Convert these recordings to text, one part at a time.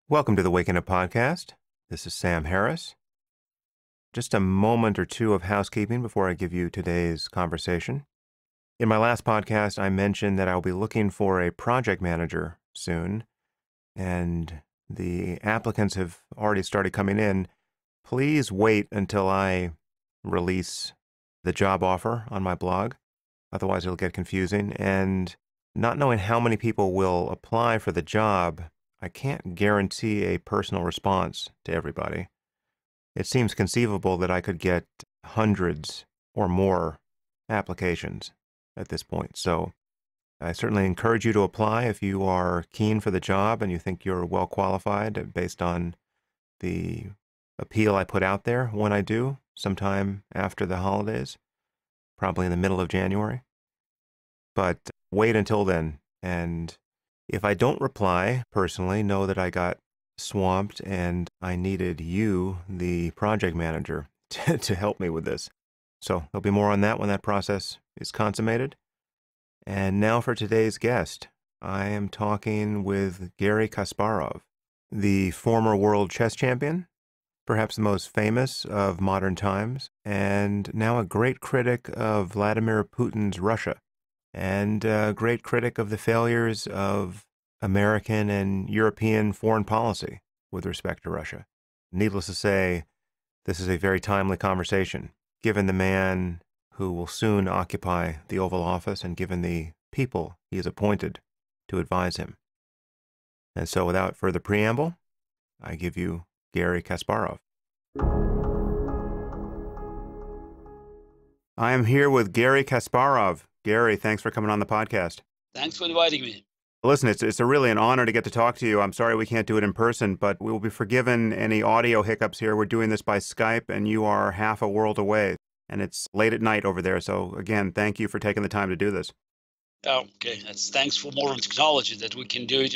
Welcome to the Waking Up Podcast. This is Sam Harris. Just a moment or two of housekeeping before I give you today's conversation. In my last podcast, I mentioned that I'll be looking for a project manager soon, and the applicants have already started coming in. Please wait until I release the job offer on my blog. Otherwise, it'll get confusing. And not knowing how many people will apply for the job, I can't guarantee a personal response to everybody. It seems conceivable that I could get hundreds or more applications at this point. So I certainly encourage you to apply if you are keen for the job and you think you're well qualified based on the appeal I put out there when I do, sometime after the holidays, probably in the middle of January. But wait until then. And if I don't reply personally, know that I got swamped and I needed you, the project manager, to help me with this. So there'll be more on that when that process is consummated. And now for today's guest. I am talking with Garry Kasparov, the former world chess champion, perhaps the most famous of modern times, and now a great critic of Vladimir Putin's Russia, and a great critic of the failures of American and European foreign policy with respect to Russia. Needless to say, this is a very timely conversation, given the man who will soon occupy the Oval Office and given the people he has appointed to advise him. And so without further preamble, I give you Garry Kasparov. I am here with Garry Kasparov. Garry, thanks for coming on the podcast. Thanks for inviting me. Listen, it's really an honor to get to talk to you. I'm sorry we can't do it in person, but we will be forgiven any audio hiccups here. We're doing this by Skype, and you are half a world away, and it's late at night over there. So again, thank you for taking the time to do this. Oh, okay. Thanks for modern technology that we can do it,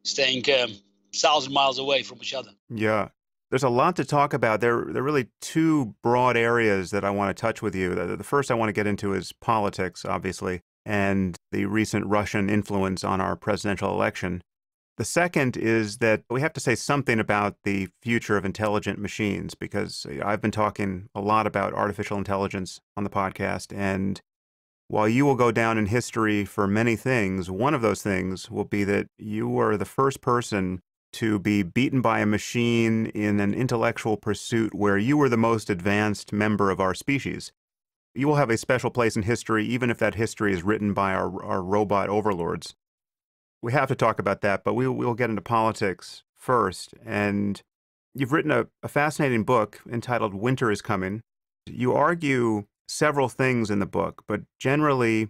staying 1,000 miles away from each other. Yeah. There's a lot to talk about. There are really two broad areas that I want to touch with you. The first I want to get into is politics, obviously, and the recent Russian influence on our presidential election. The second is that we have to say something about the future of intelligent machines, because I've been talking a lot about artificial intelligence on the podcast, and while you will go down in history for many things, one of those things will be that you were the first person to be beaten by a machine in an intellectual pursuit where you were the most advanced member of our species. You will have a special place in history, even if that history is written by our robot overlords. We have to talk about that, but we'll get into politics first. And you've written a fascinating book entitled Winter is Coming. You argue several things in the book, but generally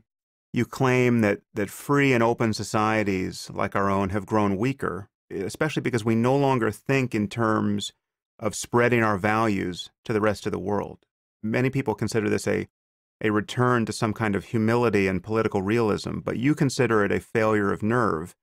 you claim that free and open societies like our own have grown weaker, especially because we no longer think in terms of spreading our values to the rest of the world. Many people consider this a return to some kind of humility and political realism, but you consider it a failure of nerve.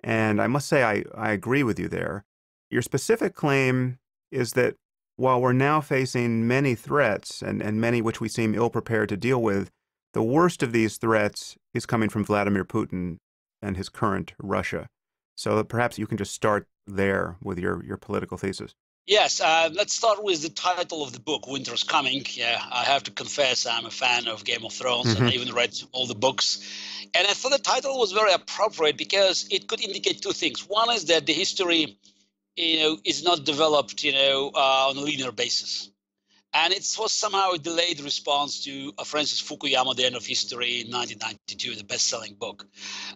And I must say I agree with you there. Your specific claim is that while we're now facing many threats, and many which we seem ill-prepared to deal with, the worst of these threats is coming from Vladimir Putin and his current Russia. So perhaps you can just start there with your political thesis. Yes, let's start with the title of the book, Winter's Coming. Yeah, I have to confess I'm a fan of Game of Thrones, and I even read all the books. And I thought the title was very appropriate because it could indicate two things. One is that the history, is not developed, on a linear basis. And it was somehow a delayed response to Francis Fukuyama, The End of History, in 1992, the best-selling book.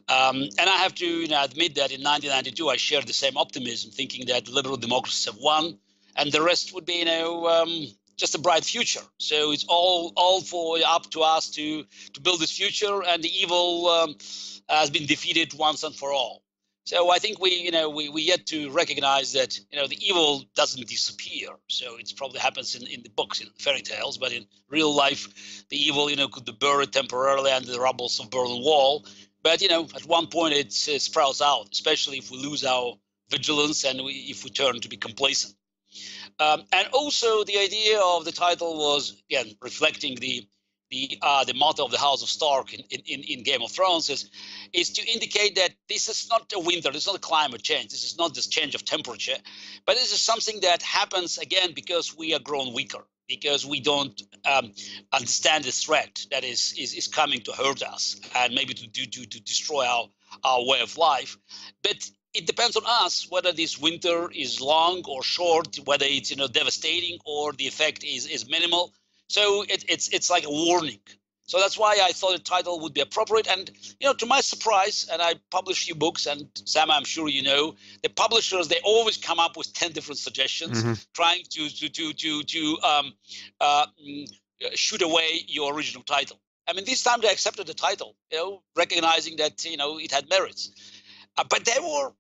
And I have to admit that in 1992, I shared the same optimism, thinking that liberal democracies have won, and the rest would be, just a bright future. So it's all up to us to build this future, and the evil has been defeated once and for all. So I think we yet to recognize that, the evil doesn't disappear. So it probably happens in the books, in fairy tales, but in real life, the evil, could be buried temporarily under the rubble of Berlin Wall. But, at one point it sprouts out, especially if we lose our vigilance and if we turn to be complacent. And also the idea of the title was, again, reflecting the the motto of the House of Stark in Game of Thrones is to indicate that this is not a winter, this is not a climate change, this is not this change of temperature, but this is something that happens again because we are grown weaker, because we don't understand the threat that is coming to hurt us and maybe to destroy our way of life. But it depends on us whether this winter is long or short, whether it's devastating or the effect is minimal. So it's like a warning. So that's why I thought the title would be appropriate. And to my surprise, and I publish a few books, and Sam, I'm sure you know, the publishers, they always come up with 10 different suggestions, trying to shoot away your original title. I mean, this time they accepted the title, recognizing that it had merits, but they were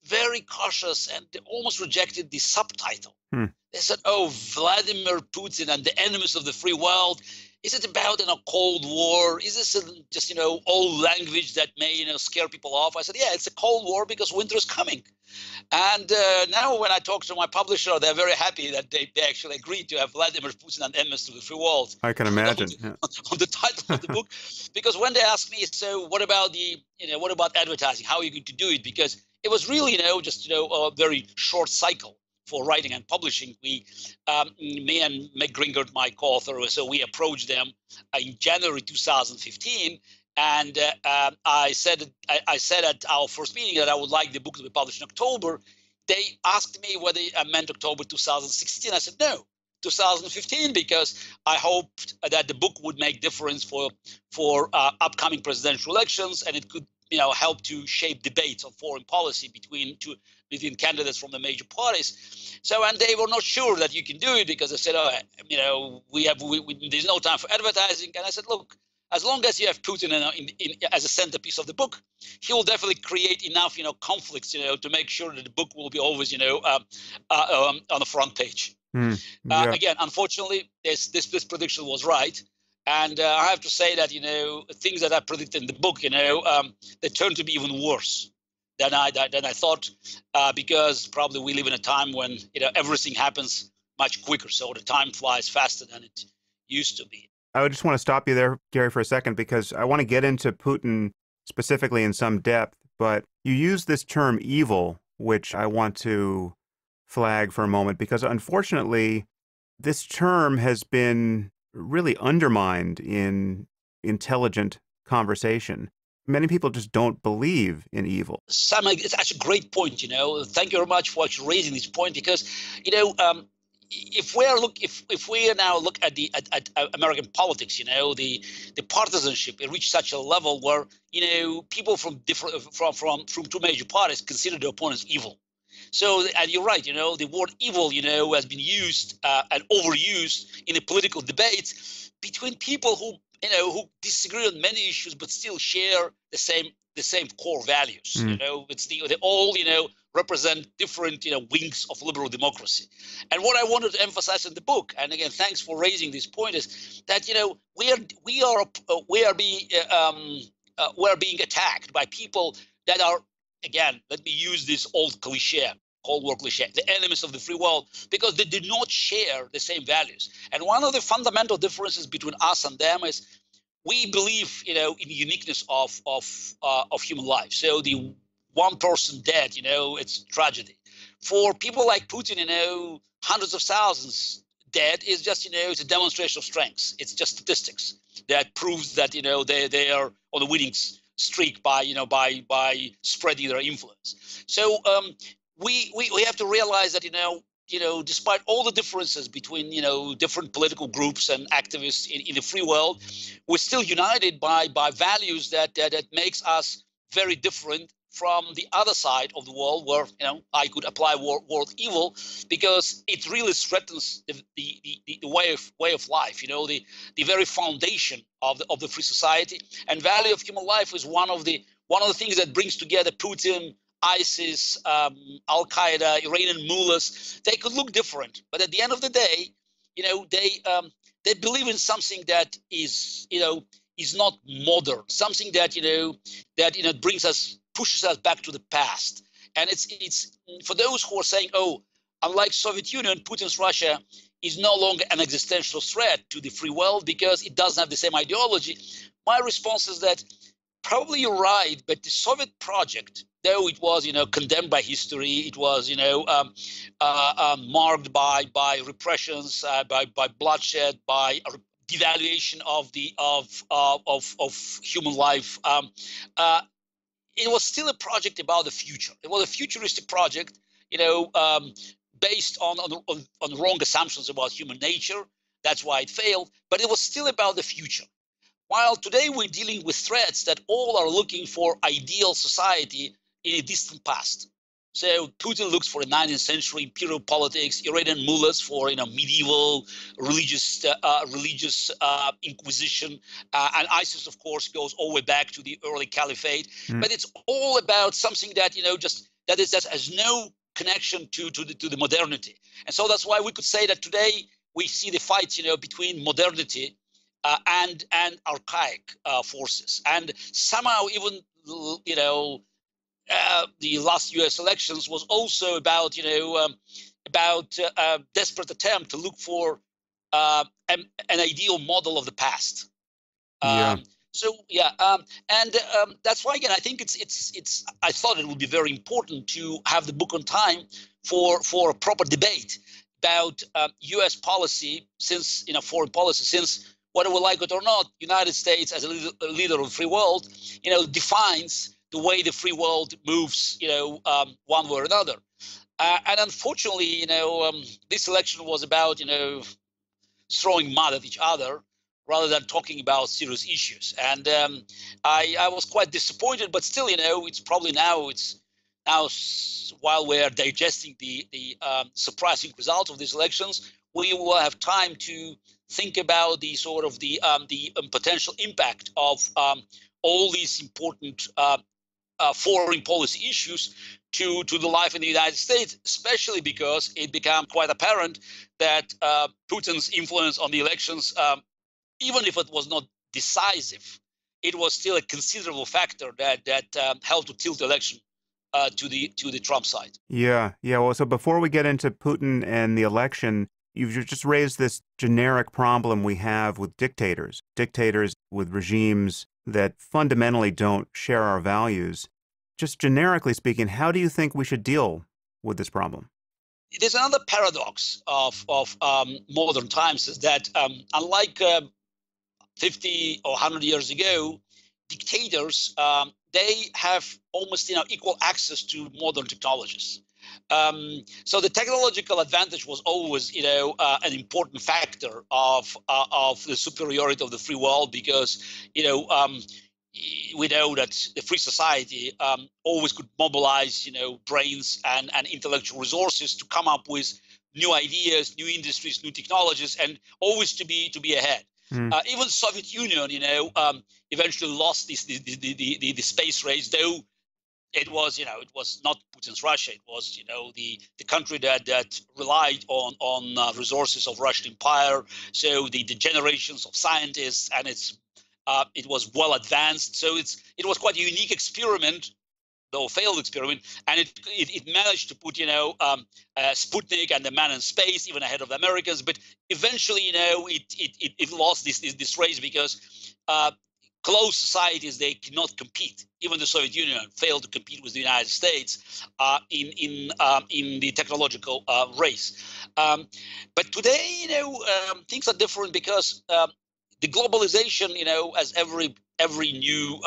very cautious and they almost rejected the subtitle. They said, "Oh, Vladimir Putin and the enemies of the free world. Is it about a Cold War? Is this just old language that may scare people off?" I said, "Yeah, it's a Cold War because winter is coming." And now when I talk to my publisher, they're very happy that they actually agreed to have Vladimir Putin and enemies of the free world. I can imagine on the title of the book, because when they asked me, "So what about what about advertising? How are you going to do it?" Because it was really just a very short cycle for writing and publishing. We, me and Meg Gringert, my co-author, so we approached them in January 2015, and I said at our first meeting that I would like the book to be published in October. They asked me whether I meant October 2016. I said no, 2015, because I hoped that the book would make difference for upcoming presidential elections, and it could help to shape debates on foreign policy between candidates from the major parties. So, and they were not sure that you can do it because they said, there's no time for advertising. And I said, look, as long as you have Putin as a centerpiece of the book, he will definitely create enough, conflicts, to make sure that the book will be always, on the front page. Again, unfortunately, this prediction was right. And I have to say that, things that I predicted in the book, they turned to be even worse than I thought, because probably we live in a time when, everything happens much quicker. So the time flies faster than it used to be. I just want to stop you there, Garry, for a second, because I want to get into Putin specifically in some depth. But you use this term evil, which I want to flag for a moment, because unfortunately, this term has been really undermined in intelligent conversation. Many people just don't believe in evil. Sam, it's actually a great point. Thank you very much for actually raising this point, because if we now look at American politics, the partisanship, it reached such a level where people from two major parties consider their opponents evil. So, and you're right, the word evil, has been used and overused in the political debates between people who disagree on many issues but still share the same core values. It's they all represent different wings of liberal democracy. And what I wanted to emphasize in the book, and again, thanks for raising this point, is that we are being attacked by people that are, again, let me use this old cliche, Cold War cliche, the enemies of the free world, because they did not share the same values. And one of the fundamental differences between us and them is we believe, in the uniqueness of human life. So the one person dead, it's tragedy. For people like Putin, hundreds of thousands dead is just, it's a demonstration of strength. It's just statistics that proves that, they are on the winning streak by spreading their influence. So we have to realize that despite all the differences between different political groups and activists in the free world, we're still united by values that makes us very different from the other side of the world, where I could apply word evil, because it really threatens the way of life. The very foundation of the free society and value of human life is one of the things that brings together Putin, ISIS, Al Qaeda, Iranian mullahs. They could look different, but at the end of the day, they believe in something that is not modern, something that pushes us back to the past. And it's for those who are saying, oh, unlike Soviet Union, Putin's Russia is no longer an existential threat to the free world because it doesn't have the same ideology. My response is that probably you're right, but the Soviet project, though it was, condemned by history, it was, marked by repressions, by bloodshed, by devaluation of human life. It was still a project about the future. It was a futuristic project, based on wrong assumptions about human nature. That's why it failed. But it was still about the future. While today we're dealing with threats that all are looking for ideal society in a distant past. So Putin looks for a 19th century imperial politics, Iranian mullahs for medieval religious inquisition, and ISIS, of course, goes all the way back to the early caliphate. But it's all about something that that has no connection to the modernity. And so that's why we could say that today we see the fight between modernity and archaic forces, and somehow even the last U.S. elections was also about desperate attempt to look for an ideal model of the past. That's why again I think it's I thought it would be very important to have the book on time for a proper debate about U.S. policy, since foreign policy, since whether we like it or not, United States as a leader of the free world, defines the way the free world moves, one way or another. And unfortunately, this election was about, throwing mud at each other rather than talking about serious issues. And I was quite disappointed, but still, it's probably now while we're digesting the surprising results of these elections, we will have time to think about the sort of the potential impact of all these important foreign policy issues to the life in the United States, especially because it became quite apparent that Putin's influence on the elections, even if it was not decisive, it was still a considerable factor that helped to tilt the election to the Trump side. Yeah. Well, so before we get into Putin and the election, you've just raised this generic problem we have with dictators with regimes that fundamentally don't share our values. Just generically speaking, how do you think we should deal with this problem? There's another paradox of modern times, is that unlike 50 or 100 years ago, dictators, they have almost equal access to modern technologies. So the technological advantage was always, an important factor of the superiority of the free world, because, we know that the free society always could mobilize, brains and intellectual resources to come up with new ideas, new industries, new technologies, and always to be ahead. Even the Soviet Union, eventually lost the space race, though it was, it was not Putin's Russia. It was, the country that relied on resources of Russian Empire. So the generations of scientists, and it was well advanced. So it was quite a unique experiment, though a failed experiment, and it managed to put Sputnik and the man in space even ahead of the Americans. But eventually, it lost this race because closed societies, they cannot compete. Even the Soviet Union failed to compete with the United States in the technological race. But today, things are different because the globalization, as every new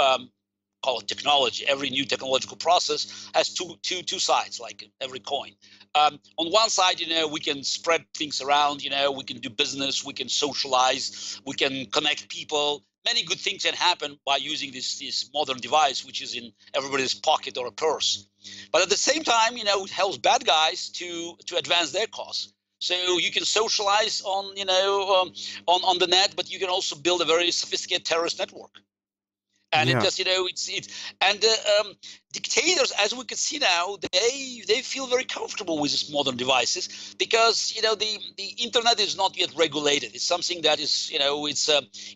call it technology, every new technological process has two sides, like every coin. On one side, we can spread things around, we can do business, we can socialize, we can connect people. Many good things can happen by using this modern device, which is in everybody's pocket or a purse. But at the same time, it helps bad guys to advance their cause. So you can socialize on the net, but you can also build a very sophisticated terrorist network. And it just, dictators, as we can see now, they feel very comfortable with these modern devices because, the internet is not yet regulated. It's something that is,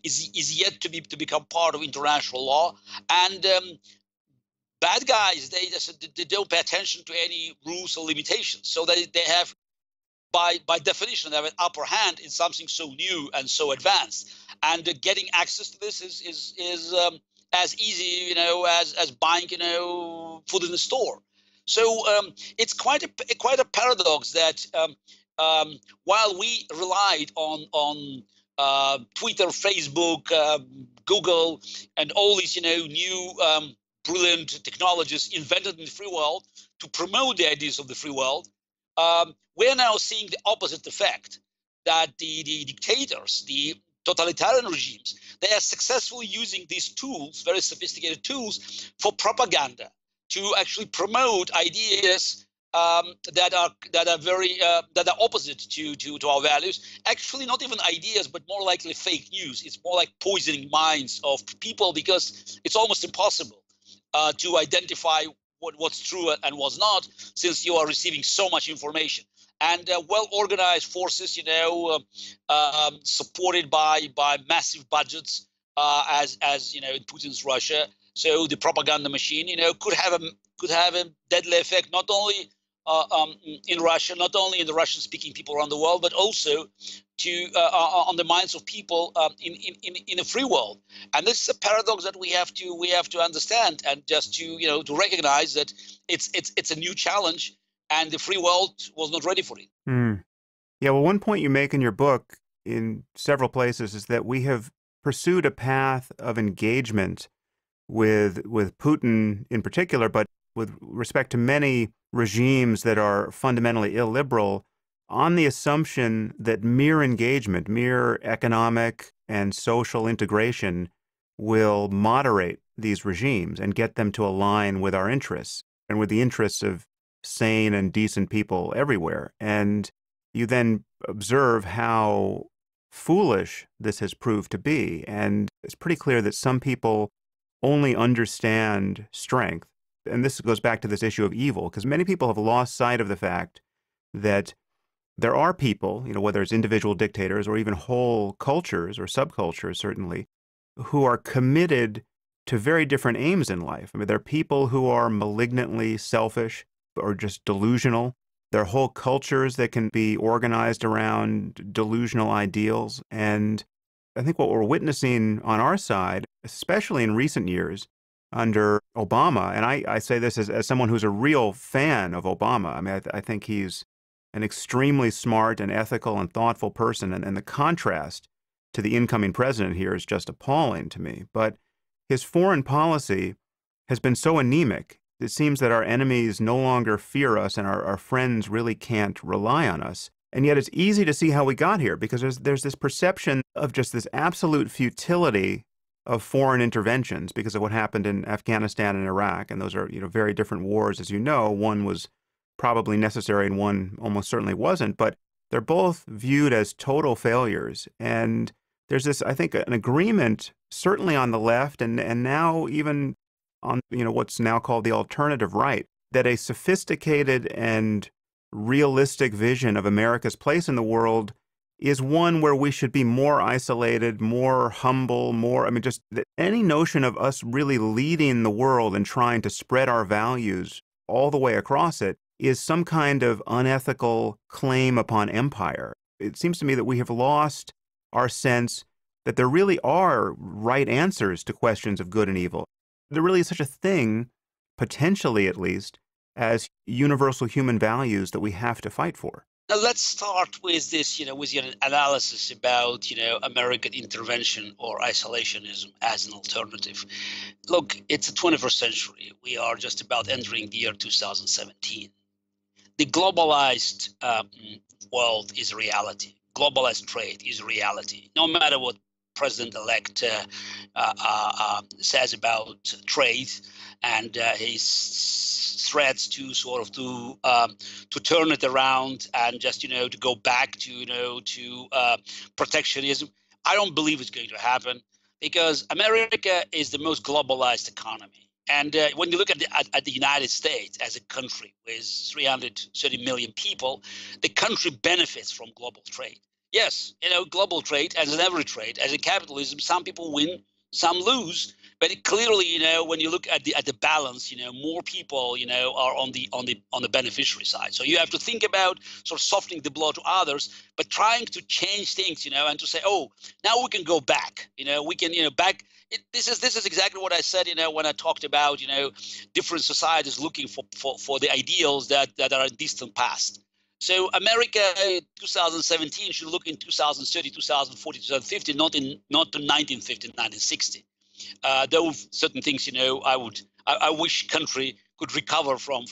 is yet to become part of international law. And bad guys, they don't pay attention to any rules or limitations. So they have by definition, have an upper hand in something so new and so advanced. And getting access to this is as easy, as buying, food in the store. So it's quite a paradox that while we relied on Twitter, Facebook, Google, and all these, new brilliant technologies invented in the free world to promote the ideas of the free world, we're now seeing the opposite effect, that the dictators, the totalitarian regimes, they are successfully using these tools, very sophisticated tools, for propaganda, to actually promote ideas that are opposite to our values. Actually, not even ideas, but more likely fake news. It's more like poisoning minds of people, because it's almost impossible to identify what's true and what's not, since you are receiving so much information. And well-organized forces, supported by massive budgets, as in Putin's Russia. So the propaganda machine, could have a deadly effect, not only in Russia, not only in the Russian-speaking people around the world, but also on the minds of people in the free world. And this is a paradox that we have to understand, and just to recognize that it's a new challenge, and the free world was not ready for it. Yeah, well, one point you make in your book in several places is that we have pursued a path of engagement with Putin in particular, but with respect to many regimes that are fundamentally illiberal, on the assumption that mere engagement, mere economic and social integration will moderate these regimes and get them to align with our interests and with the interests of sane and decent people everywhere. And you then observe how foolish this has proved to be. And it's pretty clear that some people only understand strength. And this goes back to this issue of evil, because many people have lost sight of the fact that there are people, whether it's individual dictators or even whole cultures or subcultures, certainly, who are committed to very different aims in life. I mean, there are people who are malignantly selfish or just delusional. There are whole cultures that can be organized around delusional ideals. And I think what we're witnessing on our side, especially in recent years under Obama, and I say this as someone who's a real fan of Obama. I mean, I think he's an extremely smart and ethical and thoughtful person. And the contrast to the incoming president here is just appalling to me. But his foreign policy has been so anemic. It seems that our enemies no longer fear us, and our friends really can't rely on us. And yet it's easy to see how we got here, because there's this perception of just this absolute futility of foreign interventions because of what happened in Afghanistan and Iraq. And those are, very different wars, as you know. One was probably necessary and one almost certainly wasn't, but they're both viewed as total failures. And there's this, I think, an agreement, certainly on the left and now even on, what's now called the alternative right, that a sophisticated and realistic vision of America's place in the world is one where we should be more isolated, more humble, just any notion of us really leading the world and trying to spread our values all the way across it is some kind of unethical claim upon empire. It seems to me that we have lost our sense that there really are right answers to questions of good and evil. There really is such a thing, potentially at least, as universal human values that we have to fight for. Now let's start with this, with your analysis about, American intervention or isolationism as an alternative. Look, it's the 21st century. We are just about entering the year 2017. The globalized world is a reality. Globalized trade is a reality. No matter what President-elect says about trade and his threats to sort of to turn it around and just to go back to protectionism, I don't believe it's going to happen, because America is the most globalized economy. And when you look at the United States as a country with 330 million people, the country benefits from global trade. Yes, global trade, as in every trade, as in capitalism, some people win, some lose, But clearly, when you look at the balance, more people, are on the beneficiary side. So you have to think about sort of softening the blow to others, but trying to change things, and to say, oh, now we can go back. We can, back. This is exactly what I said, when I talked about, different societies looking for the ideals that are in distant past. So America in 2017 should look in 2030, 2040, 2050, not to 1950, 1960. Though certain things, I wish country could recover from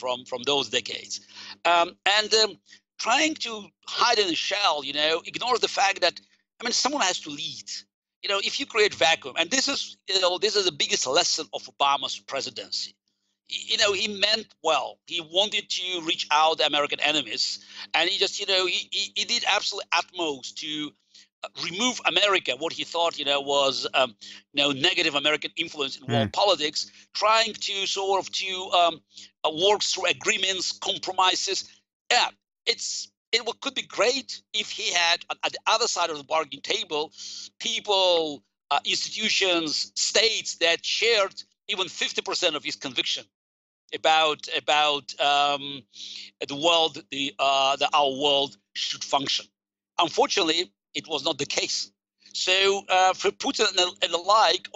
those decades. Trying to hide in a shell, ignores the fact that, someone has to lead. If you create vacuum, and this is the biggest lesson of Obama's presidency. He meant well. He wanted to reach out the American enemies, and he just, he did absolutely utmost to remove America, what he thought, was, negative American influence in world politics, trying to sort of work through agreements, compromises. Yeah, it could be great if he had at the other side of the bargaining table people, institutions, states that shared even 50% of his conviction about the world, that our world should function. Unfortunately, it was not the case. So for Putin and the like,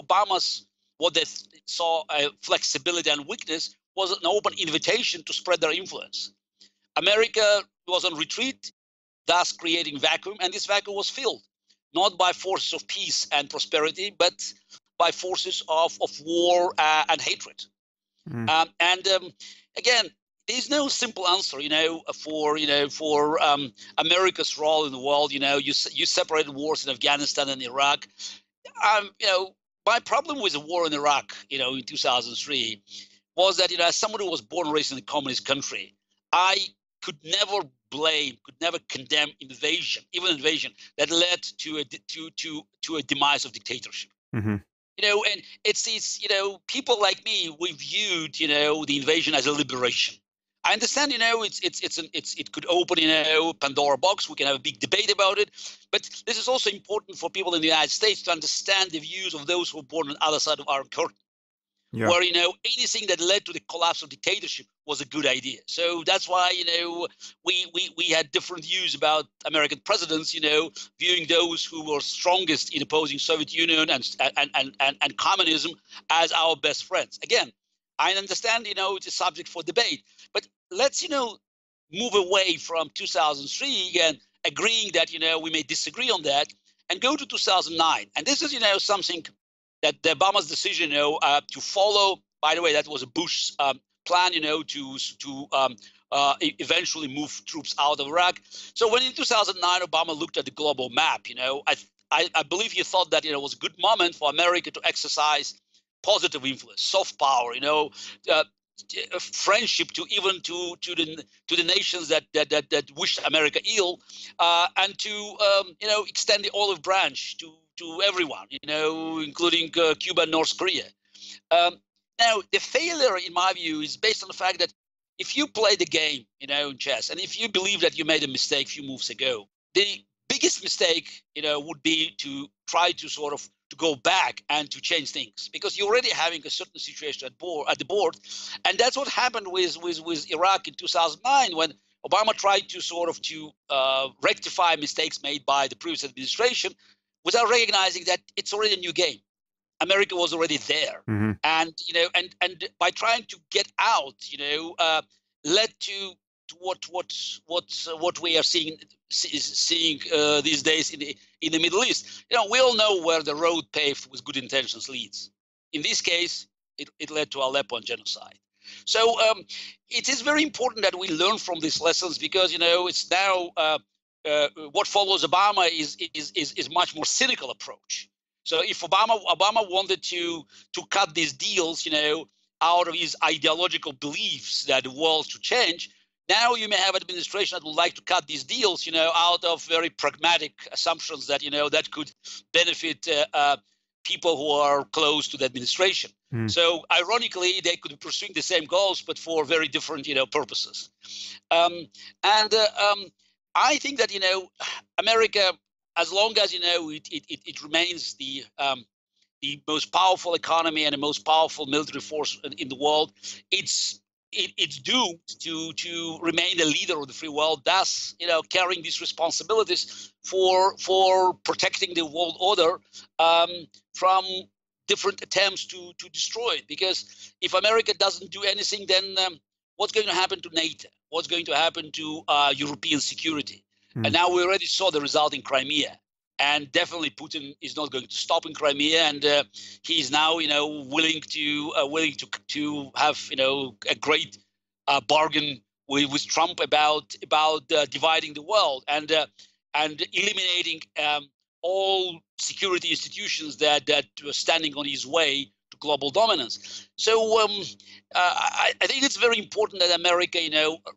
what they saw flexibility and weakness was an open invitation to spread their influence. America was on retreat, thus creating vacuum, and this vacuum was filled not by forces of peace and prosperity, but by forces of war and hatred. Again, there's no simple answer, for America's role in the world. You separated wars in Afghanistan and Iraq. My problem with the war in Iraq, in 2003, was that, as someone who was born and raised in a communist country, I could never blame, could never condemn invasion, even invasion that led to a demise of dictatorship. Mm-hmm. And it's these, people like me, we viewed, the invasion as a liberation. I understand, it could open, Pandora box. We can have a big debate about it. But this is also important for people in the United States to understand the views of those who were born on the other side of our curtain. Yeah. Where, anything that led to the collapse of dictatorship was a good idea. So that's why, we had different views about American presidents, viewing those who were strongest in opposing Soviet Union and communism as our best friends. Again, I understand, it's a subject for debate, but let's, move away from 2003 again, agreeing that, we may disagree on that, and go to 2009. And this is, something that the Obama's decision, to follow. By the way, that was a Bush plan, to eventually move troops out of Iraq. So when in 2009 Obama looked at the global map, I believe he thought that it was a good moment for America to exercise positive influence, soft power, friendship to the nations that wished America ill, and to extend the olive branch to everyone, including Cuba and North Korea. Now, the failure, in my view, is based on the fact that if you play the game, in chess, and if you believe that you made a mistake a few moves ago, the biggest mistake, would be to try to sort of to go back and to change things, because you're already having a certain situation at the board, and that's what happened with Iraq in 2009 when Obama tried to sort of to rectify mistakes made by the previous administration, without recognizing that it's already a new game. America was already there, and and by trying to get out, led to what we are seeing these days in the Middle East. We all know where the road paved with good intentions leads. In this case, it led to Aleppo and genocide. So it is very important that we learn from these lessons, because it's now. What follows Obama is much more cynical approach. So if Obama wanted to cut these deals, out of his ideological beliefs that the world should change, now you may have an administration that would like to cut these deals, out of very pragmatic assumptions that that could benefit people who are close to the administration. So ironically, they could be pursuing the same goals, but for very different purposes. I think that America, as long as it remains the the most powerful economy and the most powerful military force in the world, it's doomed to remain the leader of the free world, thus, carrying these responsibilities for protecting the world order from different attempts to destroy it. Because if America doesn't do anything, then what's going to happen to NATO? What's going to happen to European security? And now we already saw the result in Crimea. And definitely Putin is not going to stop in Crimea, and he is now, willing to have, a great bargain with Trump about dividing the world and eliminating all security institutions that were standing on his way to global dominance. So I think it's very important that America,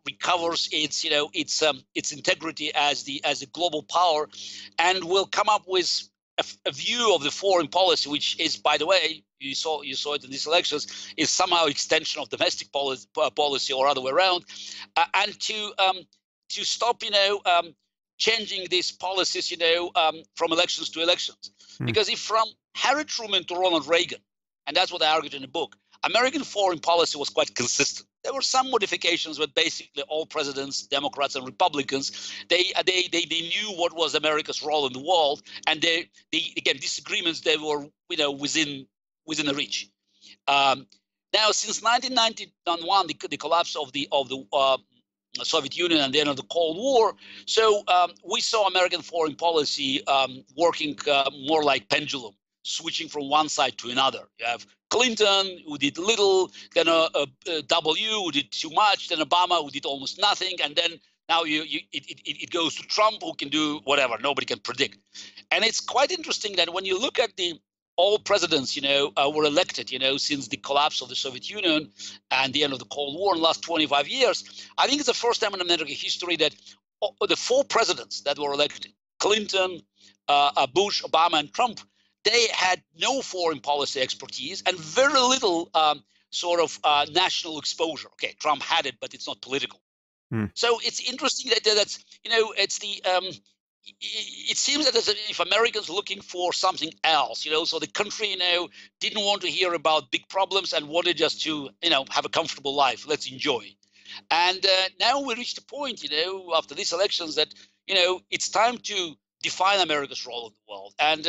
recovers its integrity as a global power, and will come up with a view of the foreign policy, which is, by the way, you saw it in these elections, is somehow extension of domestic policy or other way around, and to stop, changing these policies, from elections to elections. Because if from Harry Truman to Ronald Reagan, and that's what I argued in the book, American foreign policy was quite consistent. There were some modifications, but basically all presidents, Democrats and Republicans, they knew what was America's role in the world, and they again, disagreements, they were within the reach. Now, since 1991, the collapse of the Soviet Union and the end of the Cold War, so we saw American foreign policy working more like pendulum, switching from one side to another. You have Clinton, who did little, then W, who did too much, then Obama, who did almost nothing, and then now it goes to Trump, who can do whatever. Nobody can predict. And it's quite interesting that when you look at all presidents, were elected, since the collapse of the Soviet Union and the end of the Cold War in the last 25 years, I think it's the first time in American history that the 4 presidents that were elected, Clinton, Bush, Obama, and Trump, they had no foreign policy expertise and very little national exposure. Okay, Trump had it, but it's not political. So it's interesting that's it's the it seems that as if Americans looking for something else, so the country, didn't want to hear about big problems and wanted just to, have a comfortable life. Let's enjoy. And now we reached the point, after these elections that, it's time to define America's role in the world. And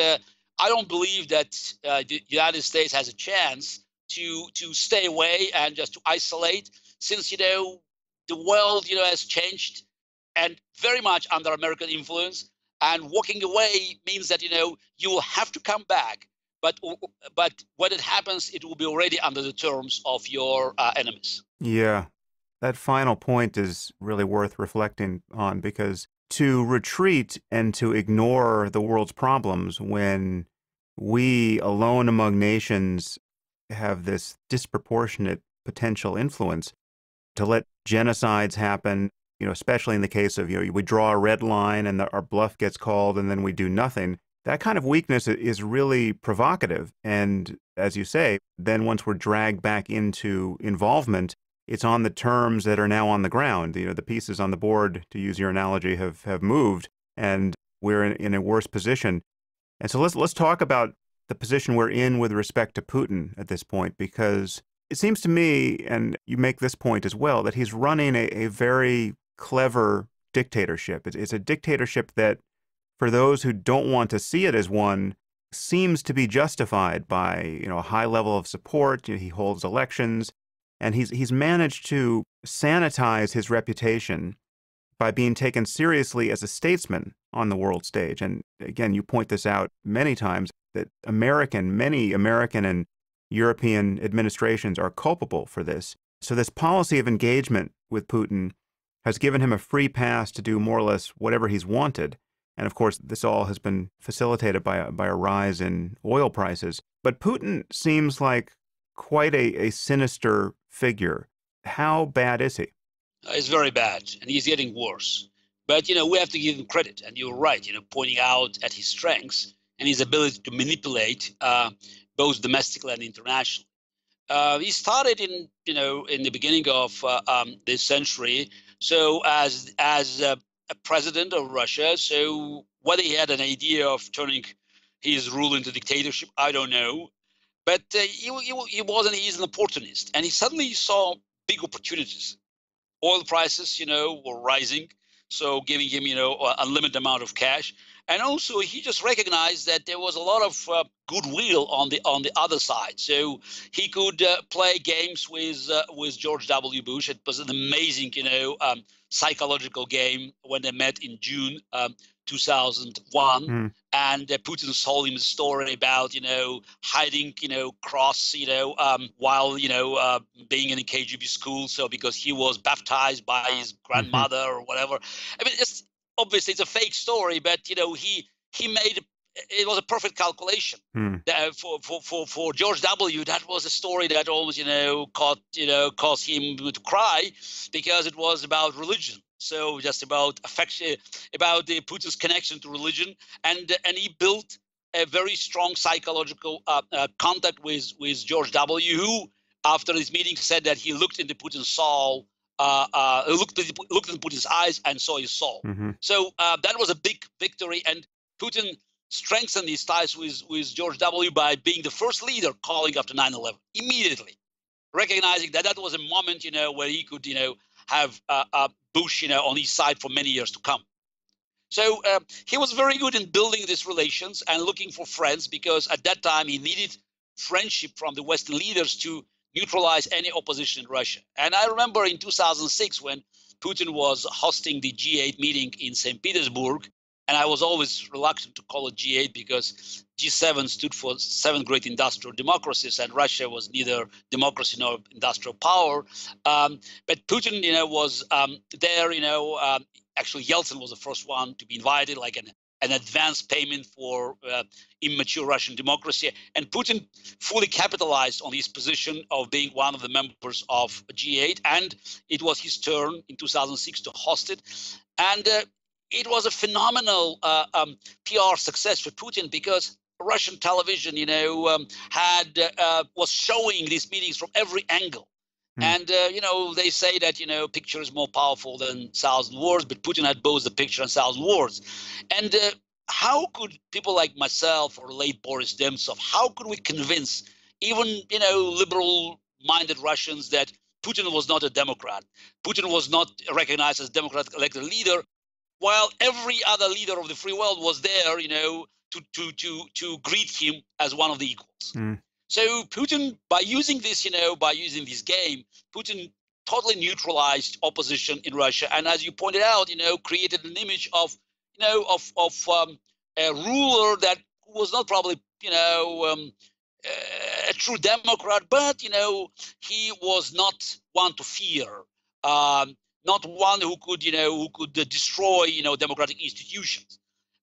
I don't believe that the United States has a chance to stay away and just to isolate, since, the world, has changed and very much under American influence, and walking away means that, you will have to come back. But when it happens, it will be already under the terms of your enemies. Yeah, that final point is really worth reflecting on, because to retreat and to ignore the world's problems when we alone among nations have this disproportionate potential influence, to let genocides happen, especially in the case of, we draw a red line and our bluff gets called and then we do nothing. That kind of weakness is really provocative. And as you say, then once we're dragged back into involvement, it's on the terms that are now on the ground. The pieces on the board, to use your analogy, have moved, and we're in a worse position. And so let's talk about the position we're in with respect to Putin at this point, because it seems to me, and you make this point as well, that he's running a very clever dictatorship. It's a dictatorship that, for those who don't want to see it as one, seems to be justified by a high level of support. He holds elections, and he's managed to sanitize his reputation by being taken seriously as a statesman on the world stage. And again, you point this out many times, that many American and European administrations are culpable for this. So this policy of engagement with Putin has given him a free pass to do more or less whatever he's wanted. And of course, this all has been facilitated by a rise in oil prices. But Putin seems like quite a sinister figure. How bad is he? It's very bad, and he's getting worse. But, we have to give him credit. And you're right, pointing out at his strengths and his ability to manipulate both domestically and internationally. He started in the beginning of this century, so as a president of Russia. So whether he had an idea of turning his rule into dictatorship? I don't know. But he wasn't. He's an opportunist, and he suddenly saw big opportunities. Oil prices, were rising, so giving him, unlimited amount of cash. And also, he just recognized that there was a lot of goodwill on the other side. So he could play games with George W. Bush. It was an amazing, psychological game when they met in June 2001. And Putin told him a story about, hiding, cross, while, being in a KGB school. So because he was baptized by his grandmother or whatever. I mean, obviously it's a fake story, but, he made it was a perfect calculation. For George W., that was a story that always, caused him to cry because it was about religion. So just about affection, about the Putin's connection to religion, and he built a very strong psychological contact with George W., who after this meeting said that he looked into Putin's soul, looked into Putin's eyes and saw his soul. So that was a big victory, and Putin strengthened his ties with George W. by being the first leader calling after 9/11 immediately, recognizing that was a moment, where he could, have Bush, on his side for many years to come. So he was very good in building these relations and looking for friends, because at that time he needed friendship from the Western leaders to neutralize any opposition in Russia. And I remember in 2006 when Putin was hosting the G8 meeting in St. Petersburg, and I was always reluctant to call it G8 because G7 stood for 7 great industrial democracies, and Russia was neither democracy nor industrial power. But Putin, was there. Actually, Yeltsin was the first one to be invited, like an advance payment for immature Russian democracy. And Putin fully capitalized on his position of being one of the members of G8, and it was his turn in 2006 to host it. And it was a phenomenal PR success for Putin, because Russian television, was showing these meetings from every angle. And, they say that, picture is more powerful than 1,000 words, but Putin had both the picture and 1,000 words. And how could people like myself or late Boris Nemtsov, how could we convince even, liberal-minded Russians that Putin was not a Democrat? Putin was not recognized as a Democratic elected leader, while every other leader of the free world was there, to greet him as one of the equals. So Putin, by using this, game, Putin totally neutralized opposition in Russia, and as you pointed out, created an image of, a ruler that was not probably, a true Democrat, but he was not one to fear. Not one who could destroy democratic institutions,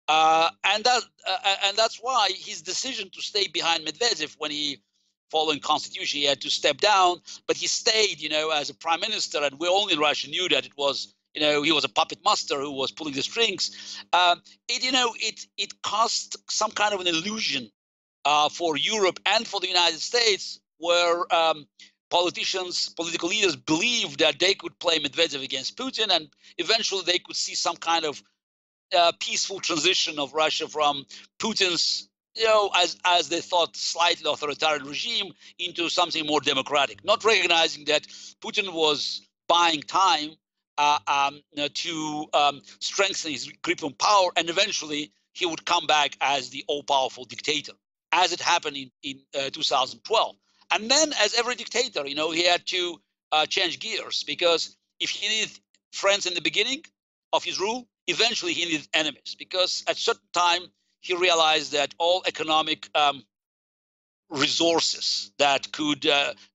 and that's why his decision to stay behind Medvedev when he, following constitution, he had to step down, but he stayed as a prime minister, and we only in Russia knew that it was he was a puppet master who was pulling the strings. It caused some kind of an illusion for Europe and for the United States, where political leaders believed that they could play Medvedev against Putin, and eventually they could see some kind of peaceful transition of Russia from Putin's, as they thought, slightly authoritarian regime into something more democratic, not recognizing that Putin was buying time to strengthen his grip on power, and eventually he would come back as the all-powerful dictator, as it happened in 2012. And then, as every dictator, he had to change gears, because if he needed friends in the beginning of his rule, eventually he needed enemies, because at a certain time he realized that all economic resources that could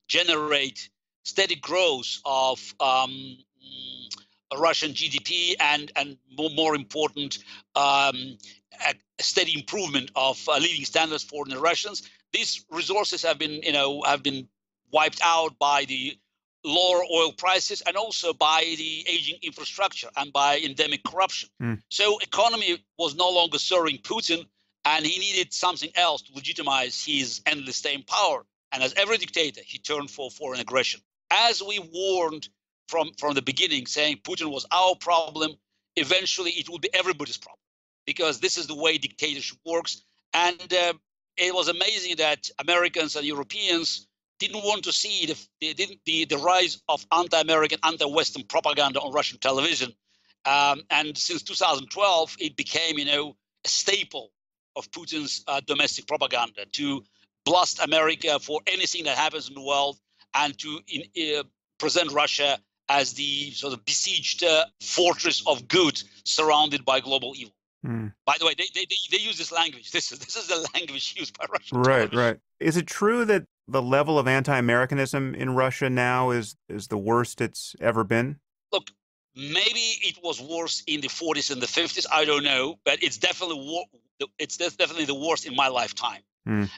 generate steady growth of Russian GDP and more important, a steady improvement of living standards for the Russians, these resources have been wiped out by the lower oil prices and also by the aging infrastructure and by endemic corruption. So economy was no longer serving Putin, and he needed something else to legitimize his endless stay in power. And as every dictator, he turned for foreign aggression. As we warned from the beginning, saying Putin was our problem, eventually it will be everybody's problem, because this is the way dictatorship works. And it was amazing that Americans and Europeans didn't want to see the rise of anti-American, anti-Western propaganda on Russian television. And since 2012, it became, a staple of Putin's domestic propaganda to blast America for anything that happens in the world and to present Russia as the sort of besieged fortress of good surrounded by global evil. By the way, they use this language. This is the language used by Russian television. Right. Is it true that the level of anti-Americanism in Russia now is the worst it's ever been? Look, maybe it was worse in the 40s and the 50s. I don't know, but it's definitely the worst in my lifetime.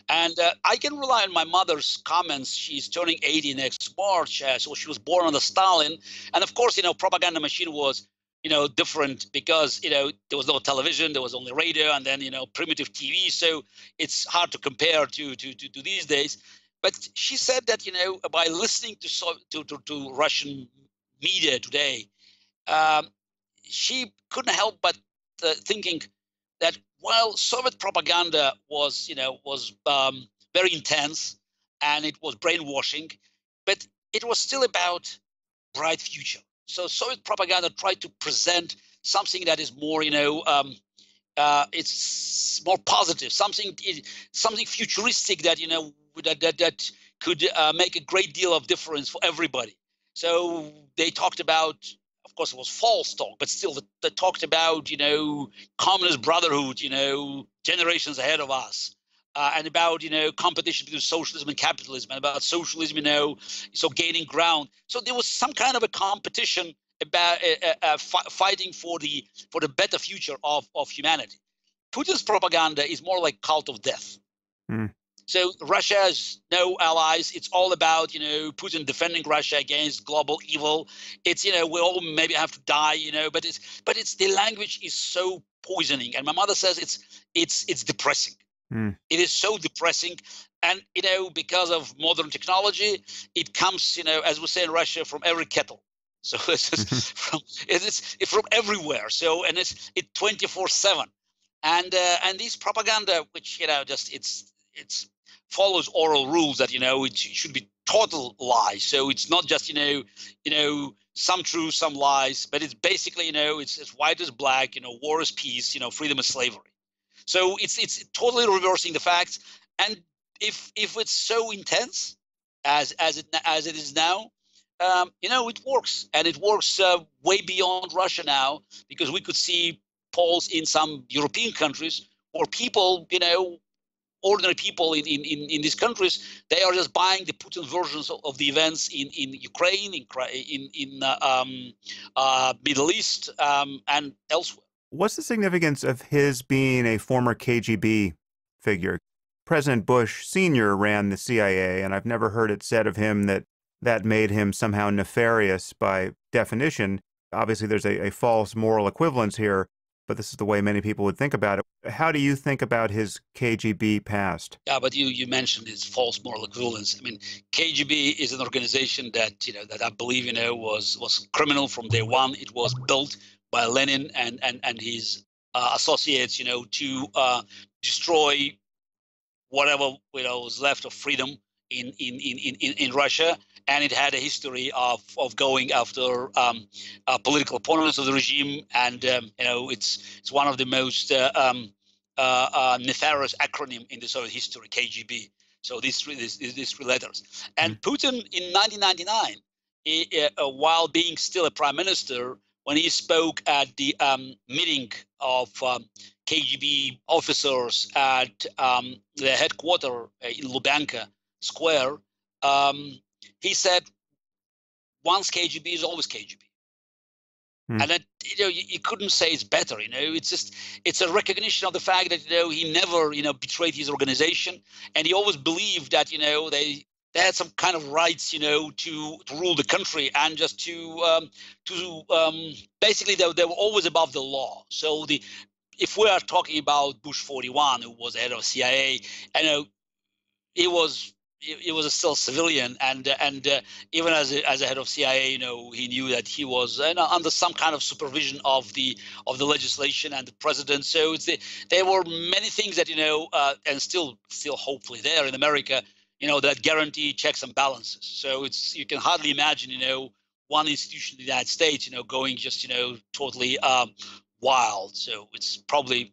And I can rely on my mother's comments. She's turning 80 next March, so she was born under Stalin. And of course, propaganda machine was, different because, there was no television, there was only radio, and then, primitive TV. So it's hard to compare to these days. But she said that, by listening to Russian media today, she couldn't help but thinking that while Soviet propaganda was very intense and it was brainwashing, but it was still about bright future. So Soviet propaganda tried to present something that is more, it's more positive, something futuristic that that could make a great deal of difference for everybody. So they talked about. Of course, it was false talk, but still, they talked about, communist brotherhood, generations ahead of us, and about, competition between socialism and capitalism, and about socialism, so gaining ground. So there was some kind of a competition about fighting for the better future of humanity. Putin's propaganda is more like cult of death. So Russia has no allies. It's all about, Putin defending Russia against global evil. It's, we all maybe have to die, but it's the language is so poisoning. And my mother says it's depressing. It is so depressing. And, because of modern technology, it comes, as we say in Russia, from every kettle. So it's from everywhere. So, and it's 24/7. And this propaganda, which, it's follows oral rules that, it should be total lies. So it's not just, some true, some lies, but it's basically, it's as white as black, war is peace, freedom is slavery. So it's totally reversing the facts. And if it's so intense as it is now, it works. And it works way beyond Russia now, because we could see polls in some European countries where people, ordinary people in these countries, they are just buying the Putin versions of the events in Ukraine, in Middle East, and elsewhere. What's the significance of his being a former KGB figure? President Bush Sr. ran the CIA, and I've never heard it said of him that made him somehow nefarious by definition. Obviously, there's a false moral equivalence here, but this is the way many people would think about it. How do you think about his KGB past? Yeah, but you mentioned his false moral equivalence. I mean, KGB is an organization that that I believe was criminal from day one. It was built by Lenin and his associates, to destroy whatever was left of freedom in Russia. And it had a history of going after political opponents of the regime, and it's one of the most nefarious acronym in the Soviet history, KGB. So these three letters. And Putin in 1999, while being still a prime minister, when he spoke at the meeting of KGB officers at the headquarters in Lubyanka Square, he said, once KGB is always KGB. And that, you couldn't say it's better, it's a recognition of the fact that, he never, betrayed his organization. And he always believed that, they had some kind of rights, to rule the country, and just to basically they were always above the law. So if we are talking about Bush 41, who was the head of CIA, he was he was still civilian, and even as a head of CIA, he knew that he was under some kind of supervision of the legislation and the president. So there were many things that and still hopefully there in America, that guarantee checks and balances. So you can hardly imagine one institution in the United States going just totally wild. So it's probably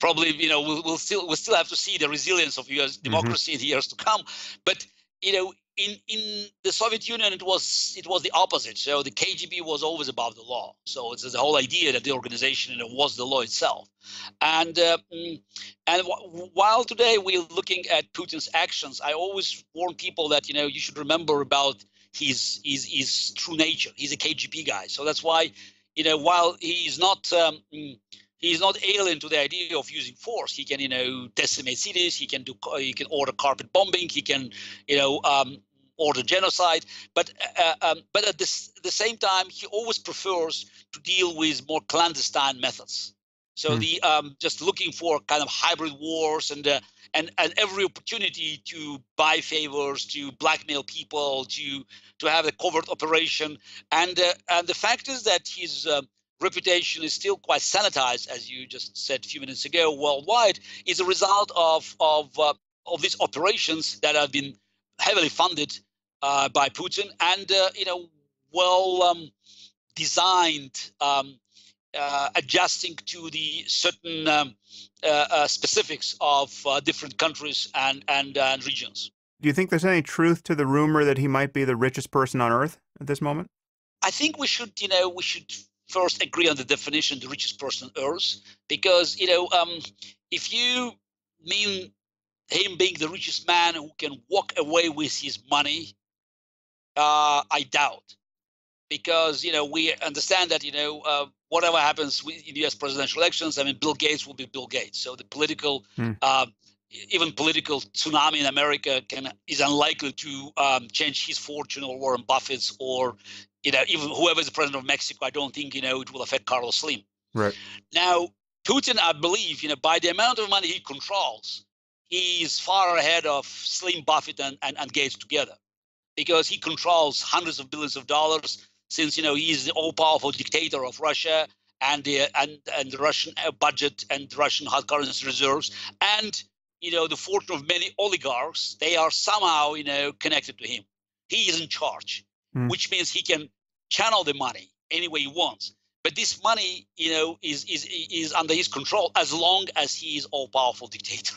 we'll still have to see the resilience of U.S. democracy in the years to come. But in the Soviet Union, it was the opposite. So the KGB was always above the law. So it's the whole idea that the organization was the law itself. And while today we're looking at Putin's actions, I always warn people that you should remember about his true nature. He's a KGB guy. So that's why while he's not alien to the idea of using force. He can, decimate cities. He can order carpet bombing. He can, order genocide. But at the same time, he always prefers to deal with more clandestine methods. So the just looking for kind of hybrid wars and every opportunity to buy favors, to blackmail people, to have a covert operation. And the fact is that his reputation is still quite sanitized, as you just said a few minutes ago, worldwide, is a result of these operations that have been heavily funded by Putin and designed, adjusting to the certain specifics of different countries and regions. Do you think there's any truth to the rumor that he might be the richest person on earth at this moment? I think we should first agree on the definition, the richest person on earth, because if you mean him being the richest man who can walk away with his money, I doubt, because we understand that whatever happens in U.S. presidential elections, I mean, Bill Gates will be Bill Gates. So the political, even political tsunami in America is unlikely to change his fortune or Warren Buffett's or even whoever is the president of Mexico. I don't think it will affect Carlos Slim. Right. Now, Putin, I believe, by the amount of money he controls, he is far ahead of Slim, Buffett, and Gates together, because he controls hundreds of billions of dollars. Since he is the all-powerful dictator of Russia and the Russian budget and the Russian hard currency reserves, and the fortune of many oligarchs, they are somehow connected to him. He is in charge, which means he can channel the money any way he wants. But this money, is under his control as long as he is all-powerful dictator.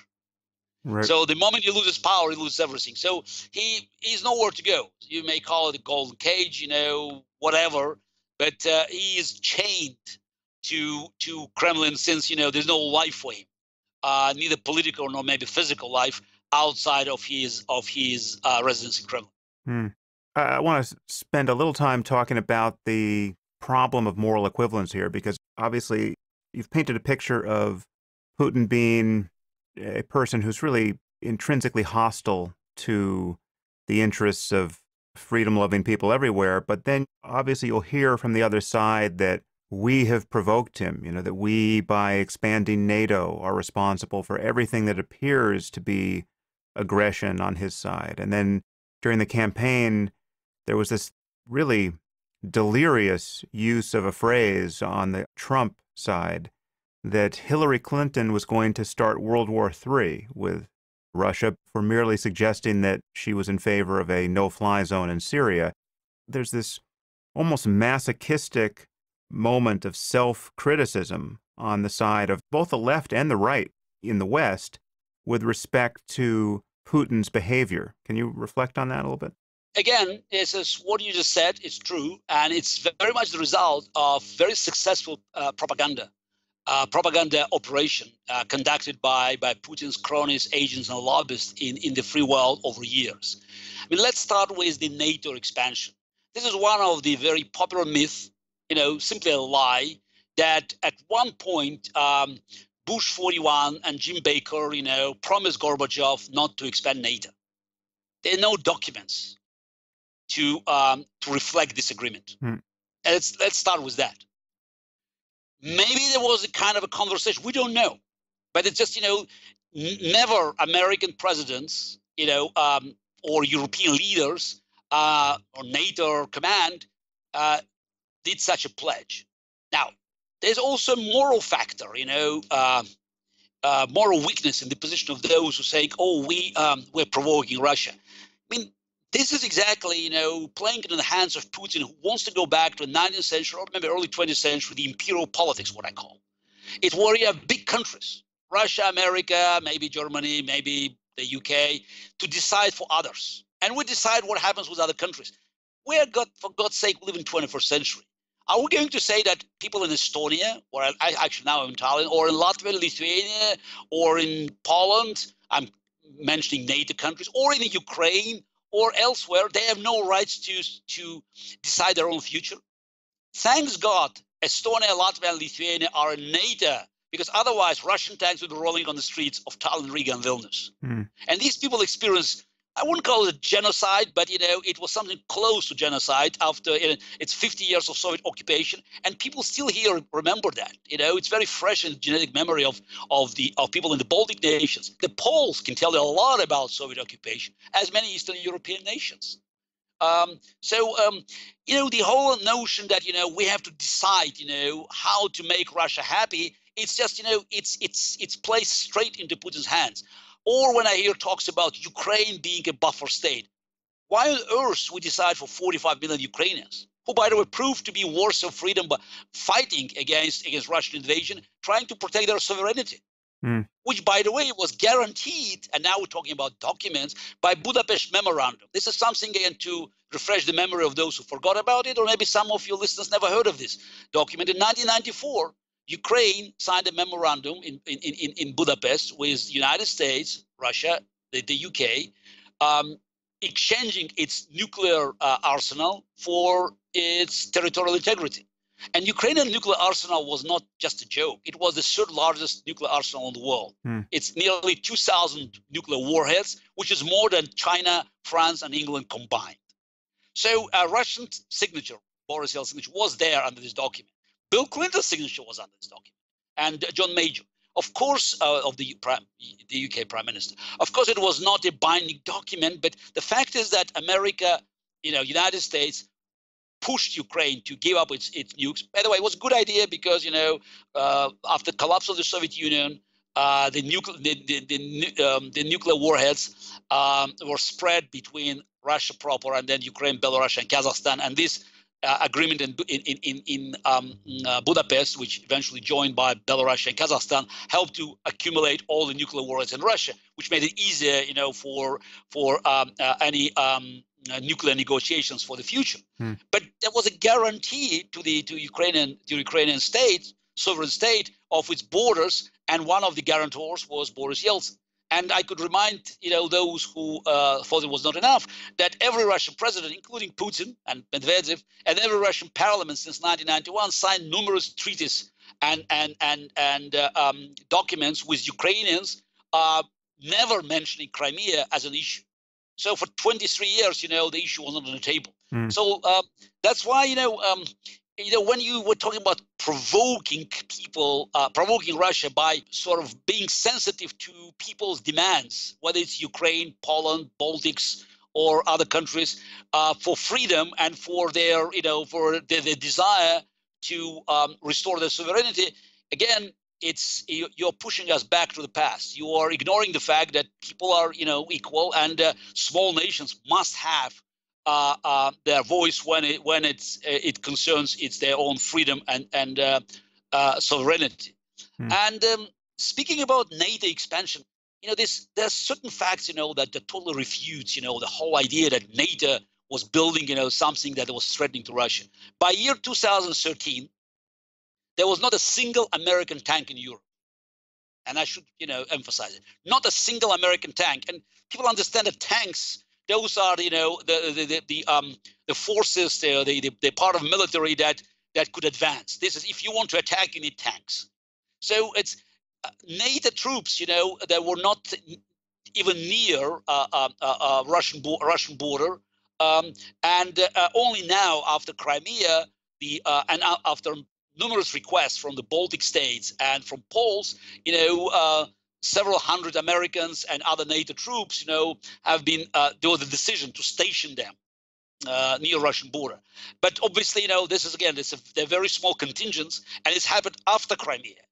Right. So the moment he loses power, he loses everything. So he's nowhere to go. You may call it a golden cage, whatever, but he is chained to Kremlin since there's no life for him, neither political nor maybe physical life outside of his residence in Kremlin. I want to spend a little time talking about the problem of moral equivalence here, because obviously you've painted a picture of Putin being a person who's really intrinsically hostile to the interests of freedom-loving people everywhere. But then obviously you'll hear from the other side that we have provoked him, that we, by expanding NATO, are responsible for everything that appears to be aggression on his side. And then during the campaign, there was this really delirious use of a phrase on the Trump side that Hillary Clinton was going to start World War III with Russia for merely suggesting that she was in favor of a no-fly zone in Syria. There's this almost masochistic moment of self-criticism on the side of both the left and the right in the West with respect to Putin's behavior. Can you reflect on that a little bit? Again, what you just said is true, and it's very much the result of very successful propaganda operation conducted by Putin's cronies, agents, and lobbyists in the free world over years. I mean, let's start with the NATO expansion. This is one of the very popular myths, simply a lie, that at one point Bush 41 and Jim Baker, promised Gorbachev not to expand NATO. There are no documents to reflect this agreement. And let's start with that. Maybe there was a kind of a conversation. We don't know. But it's just, never American presidents, or European leaders or NATO command did such a pledge. Now, there's also a moral factor, moral weakness in the position of those who say, "Oh, we're provoking Russia." I mean, this is exactly, playing in the hands of Putin, who wants to go back to the 19th century or maybe early 20th century, the imperial politics, what I call. It's where you have big countries, Russia, America, maybe Germany, maybe the UK, to decide for others. And we decide what happens with other countries. For God's sake, live in 21st century. Are we going to say that people in Estonia, or actually now in Tallinn, or in Latvia, Lithuania, or in Poland, I'm mentioning NATO countries, or in Ukraine, or elsewhere, they have no rights to decide their own future? Thanks God, Estonia, Latvia, and Lithuania are in NATO, because otherwise Russian tanks would be rolling on the streets of Tallinn, Riga, and Vilnius. And these people experience, I wouldn't call it a genocide, but it was something close to genocide after it's 50 years of Soviet occupation, and people still here remember that. It's very fresh in the genetic memory of people in the Baltic nations. The Poles can tell you a lot about Soviet occupation, as many Eastern European nations. The whole notion that we have to decide how to make Russia happy, it's just it's placed straight into Putin's hands. Or when I hear talks about Ukraine being a buffer state, why on earth we decide for 45 million Ukrainians, who, by the way, proved to be wars of freedom, but fighting against Russian invasion, trying to protect their sovereignty, which, by the way, was guaranteed, and now we're talking about documents, by Budapest Memorandum. This is something, again, to refresh the memory of those who forgot about it, or maybe some of your listeners never heard of this document. In 1994, Ukraine signed a memorandum in Budapest with the United States, Russia, the UK, exchanging its nuclear arsenal for its territorial integrity. And Ukrainian nuclear arsenal was not just a joke. It was the third largest nuclear arsenal in the world. It's nearly 2,000 nuclear warheads, which is more than China, France, and England combined. So a Russian signature, Boris Yeltsin's signature, was there under this document. Bill Clinton's signature was under this document, and John Major, of course, of the UK Prime Minister. Of course, it was not a binding document, but the fact is that America, United States, pushed Ukraine to give up its nukes. By the way, it was a good idea because after the collapse of the Soviet Union, the nuclear warheads were spread between Russia proper and then Ukraine, Belarus, and Kazakhstan, and this agreement in Budapest, which eventually joined by Belarus and Kazakhstan, helped to accumulate all the nuclear warheads in Russia, which made it easier, for any nuclear negotiations for the future. But there was a guarantee to the Ukrainian state, sovereign state, of its borders, and one of the guarantors was Boris Yeltsin. And I could remind those who thought it was not enough that every Russian president, including Putin and Medvedev, and every Russian parliament since 1991 signed numerous treaties and documents with Ukrainians, never mentioning Crimea as an issue. So for 23 years, the issue was not on the table. So that's why when you were talking about provoking people, provoking Russia by sort of being sensitive to people's demands, whether it's Ukraine, Poland, Baltics, or other countries, for freedom and for their desire to restore their sovereignty, again, you're pushing us back to the past. You are ignoring the fact that people are equal, and small nations must have their voice when it concerns their own freedom and sovereignty. And speaking about NATO expansion, there's certain facts that totally refutes the whole idea that NATO was building something that was threatening to Russia. By year 2013, there was not a single American tank in Europe. And I should, emphasize it. Not a single American tank. And people understand that tanks, those are, the forces, the part of military that could advance. This is, if you want to attack, you need tanks. So it's NATO troops, that were not even near Russian border. And only now, after Crimea, and after numerous requests from the Baltic states and from Poles, several hundred Americans and other NATO troops, have been there was the decision to station them near Russian border. But obviously, this is again, they're very small contingents, and it's happened after Crimea.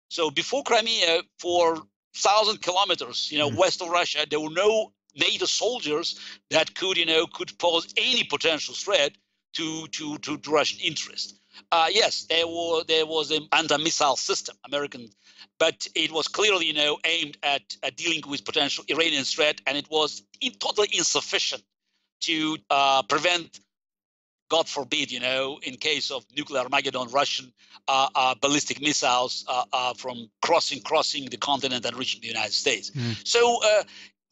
So before Crimea, for 1,000 kilometers, west of Russia, there were no NATO soldiers that could pose any potential threat to Russian interest. Yes, there was an anti-missile system, American, but it was clearly, aimed at dealing with potential Iranian threat, and it was totally insufficient to prevent, God forbid, in case of nuclear Armageddon, Russian ballistic missiles from crossing the continent and reaching the United States. So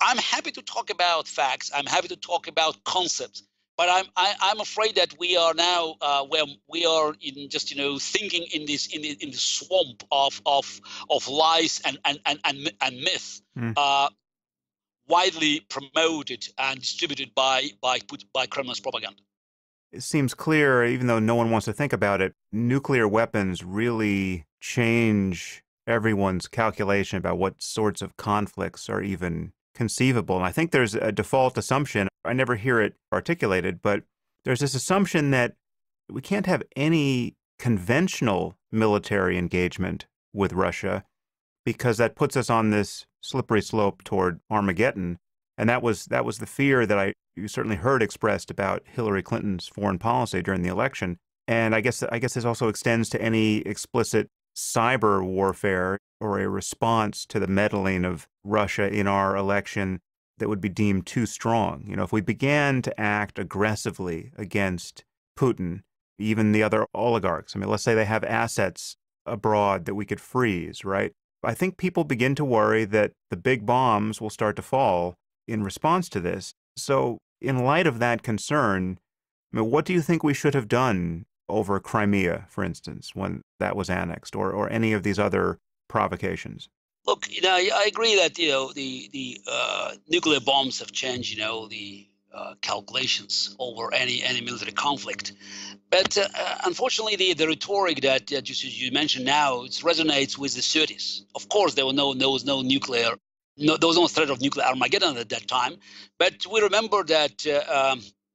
I'm happy to talk about facts. I'm happy to talk about concepts. But I'm afraid that we are now where we are in just thinking in the swamp of lies and myth, widely promoted and distributed by Kremlin's propaganda. It seems clear, even though no one wants to think about it, nuclear weapons really change everyone's calculation about what sorts of conflicts are even conceivable. And I think there's a default assumption, I never hear it articulated, but there's this assumption that we can't have any conventional military engagement with Russia because that puts us on this slippery slope toward Armageddon. And that was the fear that you certainly heard expressed about Hillary Clinton's foreign policy during the election. And I guess this also extends to any explicit cyber warfare or a response to the meddling of Russia in our election that would be deemed too strong. If we began to act aggressively against Putin, even the other oligarchs, let's say they have assets abroad that we could freeze, right? I think people begin to worry that the big bombs will start to fall in response to this. So in light of that concern, what do you think we should have done over Crimea, for instance, when that was annexed, or any of these other provocations? Look, I agree that the nuclear bombs have changed the calculations over any military conflict, but unfortunately the rhetoric that you mentioned now, it resonates with the 30s. Of course, there was no nuclear. No, there was no threat of nuclear Armageddon at that time, but we remember that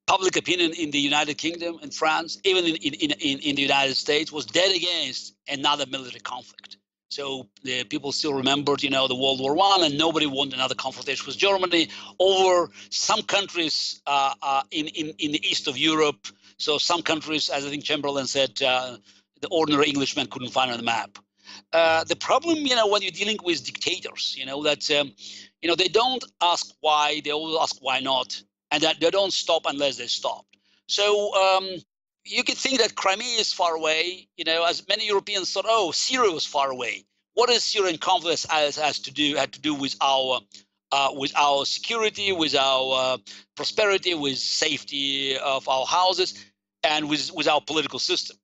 public opinion in the United Kingdom and France, even in the United States, was dead against another military conflict. So the people still remembered, the World War I, and nobody wanted another confrontation with Germany over some countries in the east of Europe. So some countries, as I think Chamberlain said, the ordinary Englishman couldn't find on the map. The problem, when you're dealing with dictators, that they don't ask why, they always ask why not, and that they don't stop unless they stop. So you could think that Crimea is far away, as many Europeans thought, oh, Syria was far away. What is Syrian conflict had to do with our security, with our prosperity, with safety of our houses, and with our political system?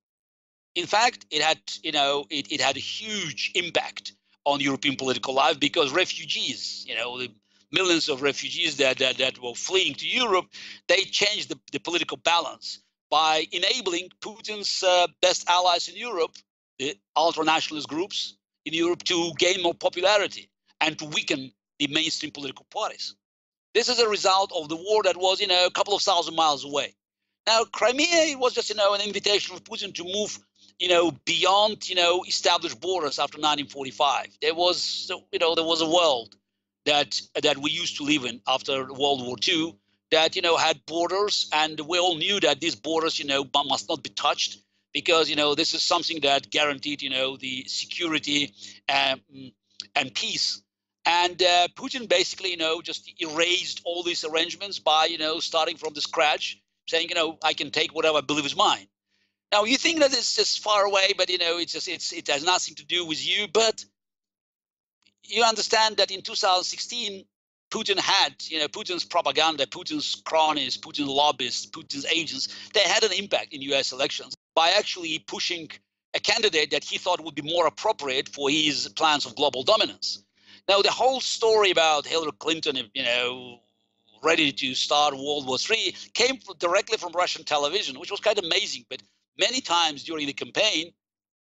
In fact, it had, it had a huge impact on European political life because refugees, the millions of refugees that were fleeing to Europe, they changed the political balance by enabling Putin's best allies in Europe, the ultra-nationalist groups in Europe, to gain more popularity and to weaken the mainstream political parties. This is a result of the war that was, a couple of thousand miles away. Now, Crimea, it was just, an invitation for Putin to move beyond, established borders after 1945. There was a world that we used to live in after World War II that, had borders, and we all knew that these borders, must not be touched because, this is something that guaranteed, the security and peace. And Putin basically, just erased all these arrangements by, starting from the scratch, saying, I can take whatever I believe is mine. Now, you think that it's just far away, but, it has nothing to do with you. But you understand that in 2016, Putin had, Putin's propaganda, Putin's cronies, Putin's lobbyists, Putin's agents, they had an impact in U.S. elections by actually pushing a candidate that he thought would be more appropriate for his plans of global dominance. Now, the whole story about Hillary Clinton, ready to start World War III, came directly from Russian television, which was kind of amazing. But many times during the campaign,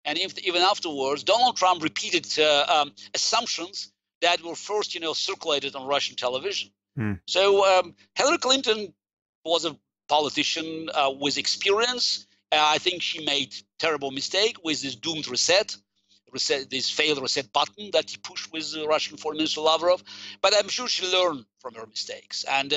and even afterwards, Donald Trump repeated assumptions that were first, circulated on Russian television. Hmm. So Hillary Clinton was a politician with experience. I think she made terrible mistake with this doomed reset, this failed reset button that he pushed with Russian Foreign Minister Lavrov. But I'm sure she learned from her mistakes. And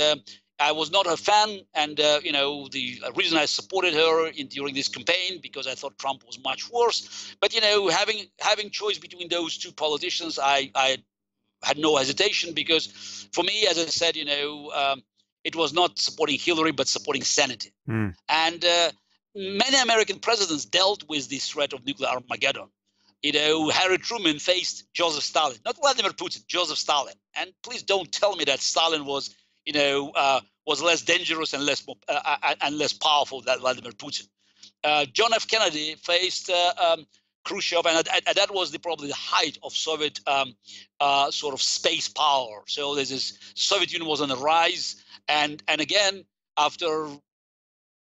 I was not a fan. And, the reason I supported her during this campaign, because I thought Trump was much worse. But, having choice between those two politicians, I had no hesitation, because for me, as I said, it was not supporting Hillary, but supporting sanity. Mm. And many American presidents dealt with this threat of nuclear Armageddon. Harry Truman faced Joseph Stalin, not Vladimir Putin, Joseph Stalin. And please don't tell me that Stalin was, was less dangerous and less powerful than Vladimir Putin. John F. Kennedy faced Khrushchev, and that was probably the height of Soviet sort of space power. So Soviet Union was on the rise, and again, after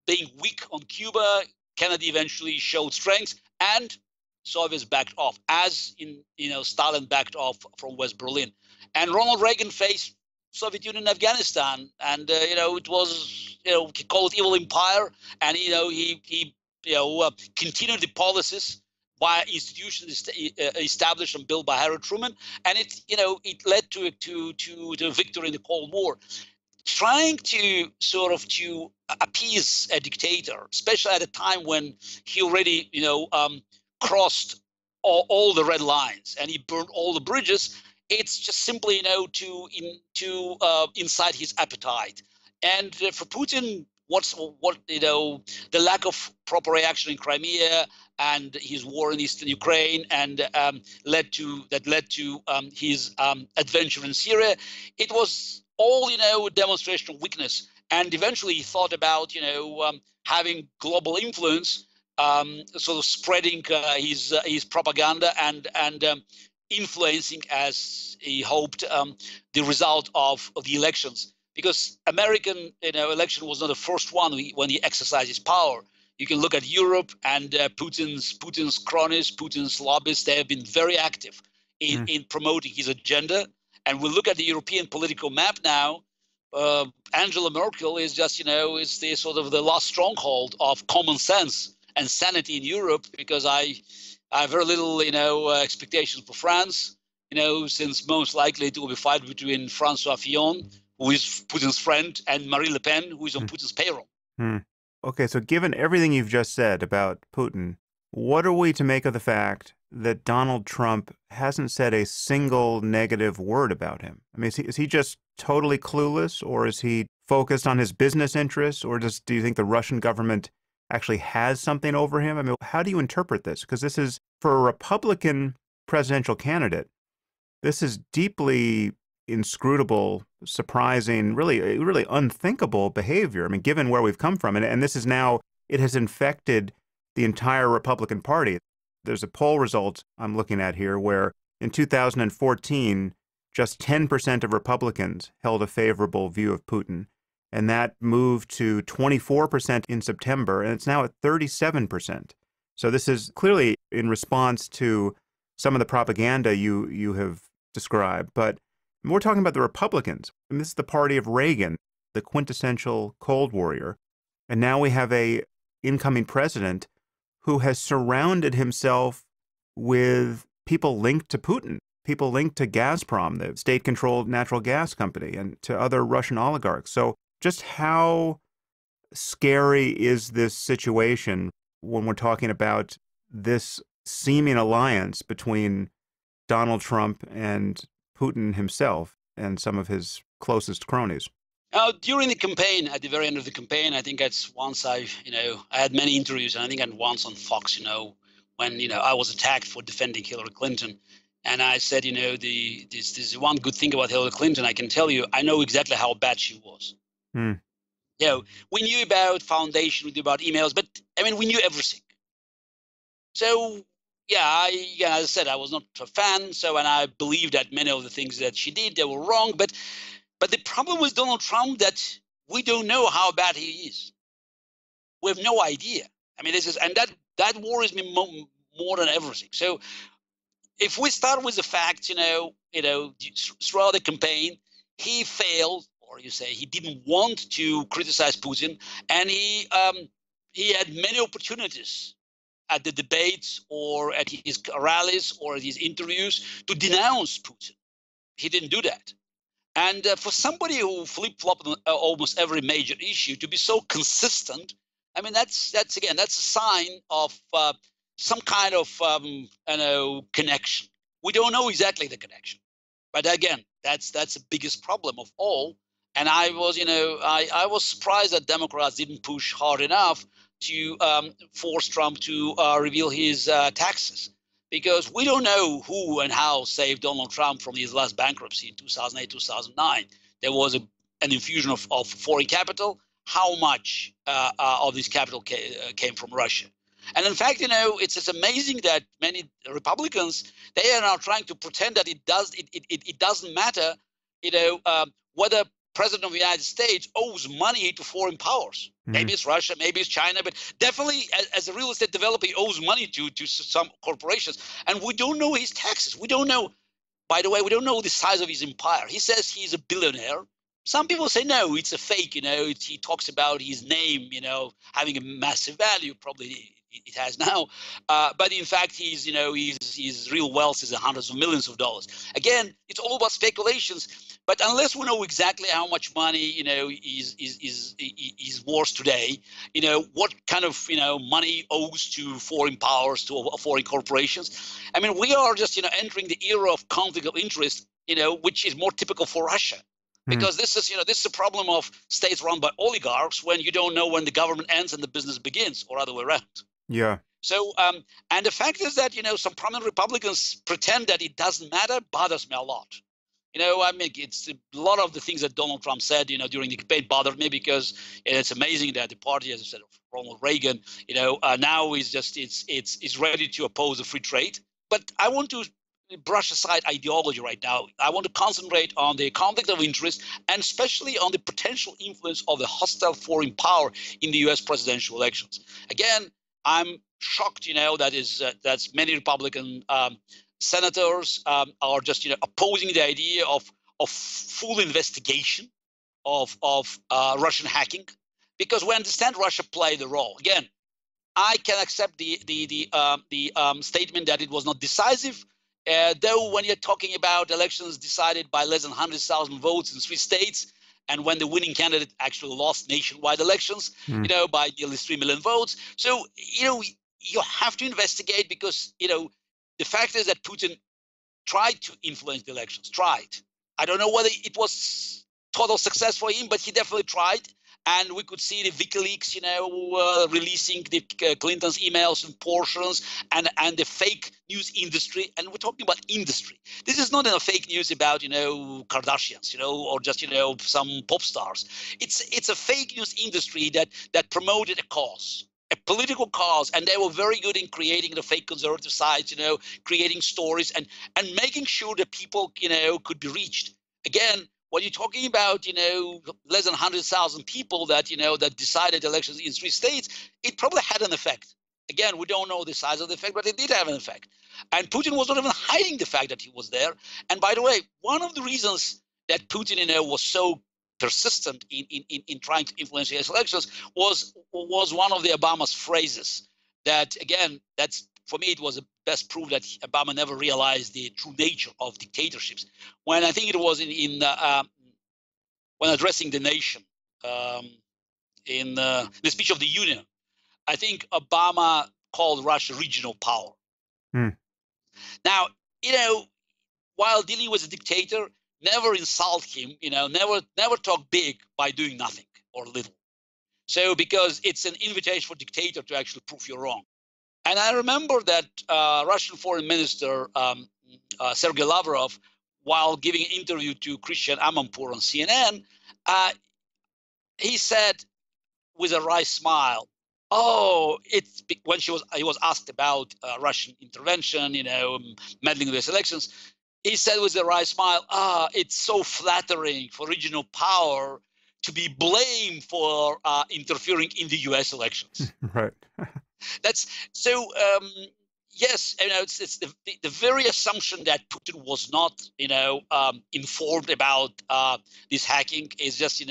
being weak on Cuba, Kennedy eventually showed strength, and Soviets backed off, as Stalin backed off from West Berlin. And Ronald Reagan faced Soviet Union in Afghanistan, and it was he called it evil empire, and he continued the policies via institutions established and built by Harry Truman, and it led to victory in the Cold War. Trying to sort of to appease a dictator, especially at a time when he already crossed all the red lines and he burned all the bridges, it's just simply to incite his appetite. And for Putin, the lack of proper reaction in Crimea and his war in eastern Ukraine, and led to his adventure in Syria, it was all a demonstration of weakness. And eventually he thought about having global influence, sort of spreading his propaganda and influencing, as he hoped, the result of the elections. Because American election was not the first one when he exercised his power. You can look at Europe, and Putin's cronies, Putin's lobbyists, they have been very active in promoting his agenda. And we look at the European political map now. Angela Merkel is just, is the sort of the last stronghold of common sense and sanity in Europe, because I have very little, expectations for France, since most likely it will be a fight between François Fillon, who is Putin's friend, and Marine Le Pen, who is on Putin's payroll. Okay, so given everything you've just said about Putin, what are we to make of the fact that Donald Trump hasn't said a single negative word about him? I mean, is he just totally clueless, or is he focused on his business interests, or do you think the Russian government actually has something over him? I mean, how do you interpret this? Because this is, for a Republican presidential candidate, this is deeply inscrutable, surprising, really unthinkable behavior. I mean, given where we've come from, and this is now, it has infected the entire Republican Party. There's a poll result I'm looking at here where in 2014, just 10% of Republicans held a favorable view of Putin, and that moved to 24% in September, and it's now at 37%. So this is clearly in response to some of the propaganda you have described, but we're talking about the Republicans, and this is the party of Reagan, the quintessential Cold Warrior, and now we have a incoming president who has surrounded himself with people linked to Putin, people linked to Gazprom, the state-controlled natural gas company, and to other Russian oligarchs. So just how scary is this situation when we're talking about this seeming alliance between Donald Trump and Putin himself and some of his closest cronies? During the campaign, at the very end of the campaign, I think that's once I had many interviews, and I think I had once on Fox, when, I was attacked for defending Hillary Clinton. And I said, this is one good thing about Hillary Clinton. I can tell you, I know exactly how bad she was. We knew about foundation, we knew about emails, but we knew everything. So, as I said, I was not a fan. And I believed that many of the things that she did, they were wrong. But the problem with Donald Trump, that we don't know how bad he is. We have no idea. That worries me more than everything. So if we start with the facts, throughout the campaign, he failed, or you say he didn't want to criticize Putin, and he had many opportunities at the debates or at his rallies or at his interviews to denounce Putin. He didn't do that. And for somebody who flip-flopped on almost every major issue to be so consistent, I mean, that's a sign of some kind of connection. We don't know exactly the connection, but again, that's the biggest problem of all. And I was surprised that Democrats didn't push hard enough to force Trump to reveal his taxes, because we don't know who and how saved Donald Trump from his last bankruptcy in 2008, 2009. There was an infusion of foreign capital. How much of this capital came from Russia? And in fact, it's amazing that many Republicans, they are now trying to pretend that it doesn't matter, whether President of the United States owes money to foreign powers. Maybe it's Russia, maybe it's China, but definitely as a real estate developer, he owes money to some corporations. And we don't know his taxes. We don't know, by the way, we don't know the size of his empire. He says he's a billionaire. Some people say, no, it's a fake, he talks about his name, having a massive value. Probably it has now. But in fact, his real wealth is hundreds of millions of dollars. Again, it's all about speculations. But unless we know exactly how much money, is worth today, what kind of, money owes to foreign powers, to foreign corporations. I mean, we are just, entering the era of conflict of interest, which is more typical for Russia. Because this is a problem of states run by oligarchs when you don't know when the government ends and the business begins, or other way around. Yeah. So, and the fact is that, some prominent Republicans pretend that it doesn't matter, bothers me a lot. It's a lot of the things that Donald Trump said, during the campaign bothered me, because it's amazing that the party, as I said, of Ronald Reagan, now is ready to oppose the free trade. But I want to brush aside ideology right now. I want to concentrate on the conflict of interest, and especially on the potential influence of the hostile foreign power in the U.S. presidential elections. Again, I'm shocked, that's many Republican senators are just, opposing the idea of full investigation of Russian hacking, because we understand Russia played a role. Again, I can accept the statement that it was not decisive. Though when you're talking about elections decided by less than 100,000 votes in 3 states, and when the winning candidate actually lost nationwide elections, by nearly 3 million votes. So, you have to investigate, because, the fact is that Putin tried to influence the elections, I don't know whether it was total success for him, but he definitely tried. And we could see the WikiLeaks, releasing the Clinton's emails and portions, and the fake news industry. And we're talking about industry. This is not fake news about, Kardashians, or just, some pop stars. It's a fake news industry that promoted a cause, a political cause, and they were very good in creating the fake conservative sites, creating stories and making sure that people, could be reached. Again, when you're talking about, less than 100,000 people that, that decided elections in 3 states, it probably had an effect. Again, we don't know the size of the effect, but it did have an effect. And Putin was not even hiding the fact that he was there. And by the way, one of the reasons that Putin, was so persistent in trying to influence the elections was one of the Obama's phrases that, again, for me, it was the best proof that Obama never realized the true nature of dictatorships. When I think it was when addressing the nation in the speech of the Union, I think Obama called Russia regional power. Now, while dealing with a dictator, never insult him, never talk big by doing nothing or little. So, because it's an invitation for dictator to actually prove you're wrong. And I remember that Russian Foreign Minister Sergei Lavrov, while giving an interview to Christian Amanpour on CNN, he said with a wry smile, when he was asked about Russian intervention, meddling with elections, he said with a wry smile, it's so flattering for regional power to be blamed for interfering in the U.S. elections. Right. That's so. Yes, it's the very assumption that Putin was not, informed about this hacking is just,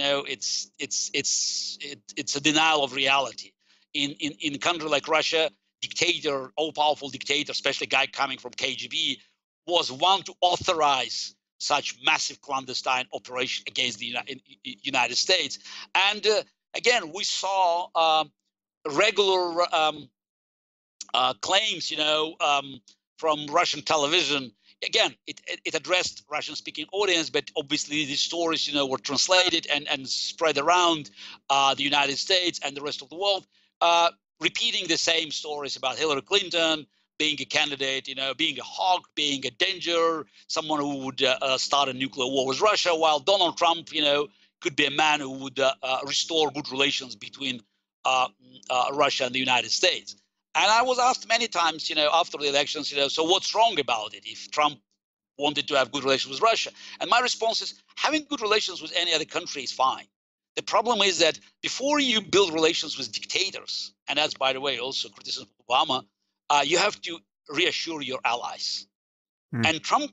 it's a denial of reality. In a country like Russia, dictator, all-powerful dictator, especially a guy coming from KGB, was one to authorize such massive clandestine operation against the United States. And again, we saw regular claims, from Russian television. Again, it addressed Russian-speaking audience, but obviously these stories, were translated and spread around the United States and the rest of the world, repeating the same stories about Hillary Clinton being a candidate, being a hawk, being a danger, someone who would start a nuclear war with Russia, while Donald Trump, could be a man who would restore good relations between Russia and the United States. And I was asked many times, after the elections, so what's wrong about it if Trump wanted to have good relations with Russia? And my response is having good relations with any other country is fine. The problem is that before you build relations with dictators, and that's, by the way, also criticism of Obama, you have to reassure your allies. And Trump,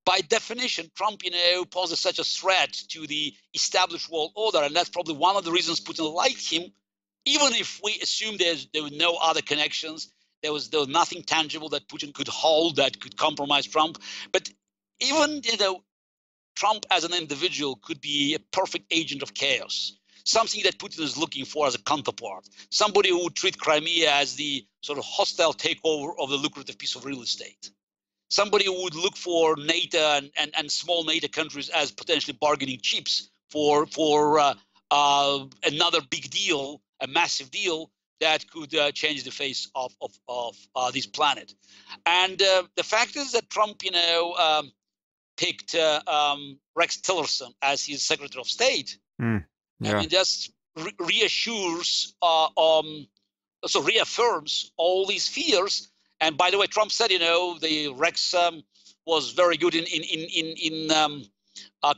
by definition, Trump, poses such a threat to the established world order. And that's probably one of the reasons Putin liked him. Even if we assume there were no other connections, there was nothing tangible that Putin could hold that could compromise Trump. But even, Trump as an individual could be a perfect agent of chaos, something that Putin is looking for as a counterpart, somebody who would treat Crimea as the sort of hostile takeover of the lucrative piece of real estate, somebody who would look for NATO and small NATO countries as potentially bargaining chips for another big deal, a massive deal that could change the face of this planet. And the fact is that Trump, picked Rex Tillerson as his Secretary of State. Yeah. I mean, just reassures, so reaffirms all these fears. And by the way, Trump said, the Rex was very good in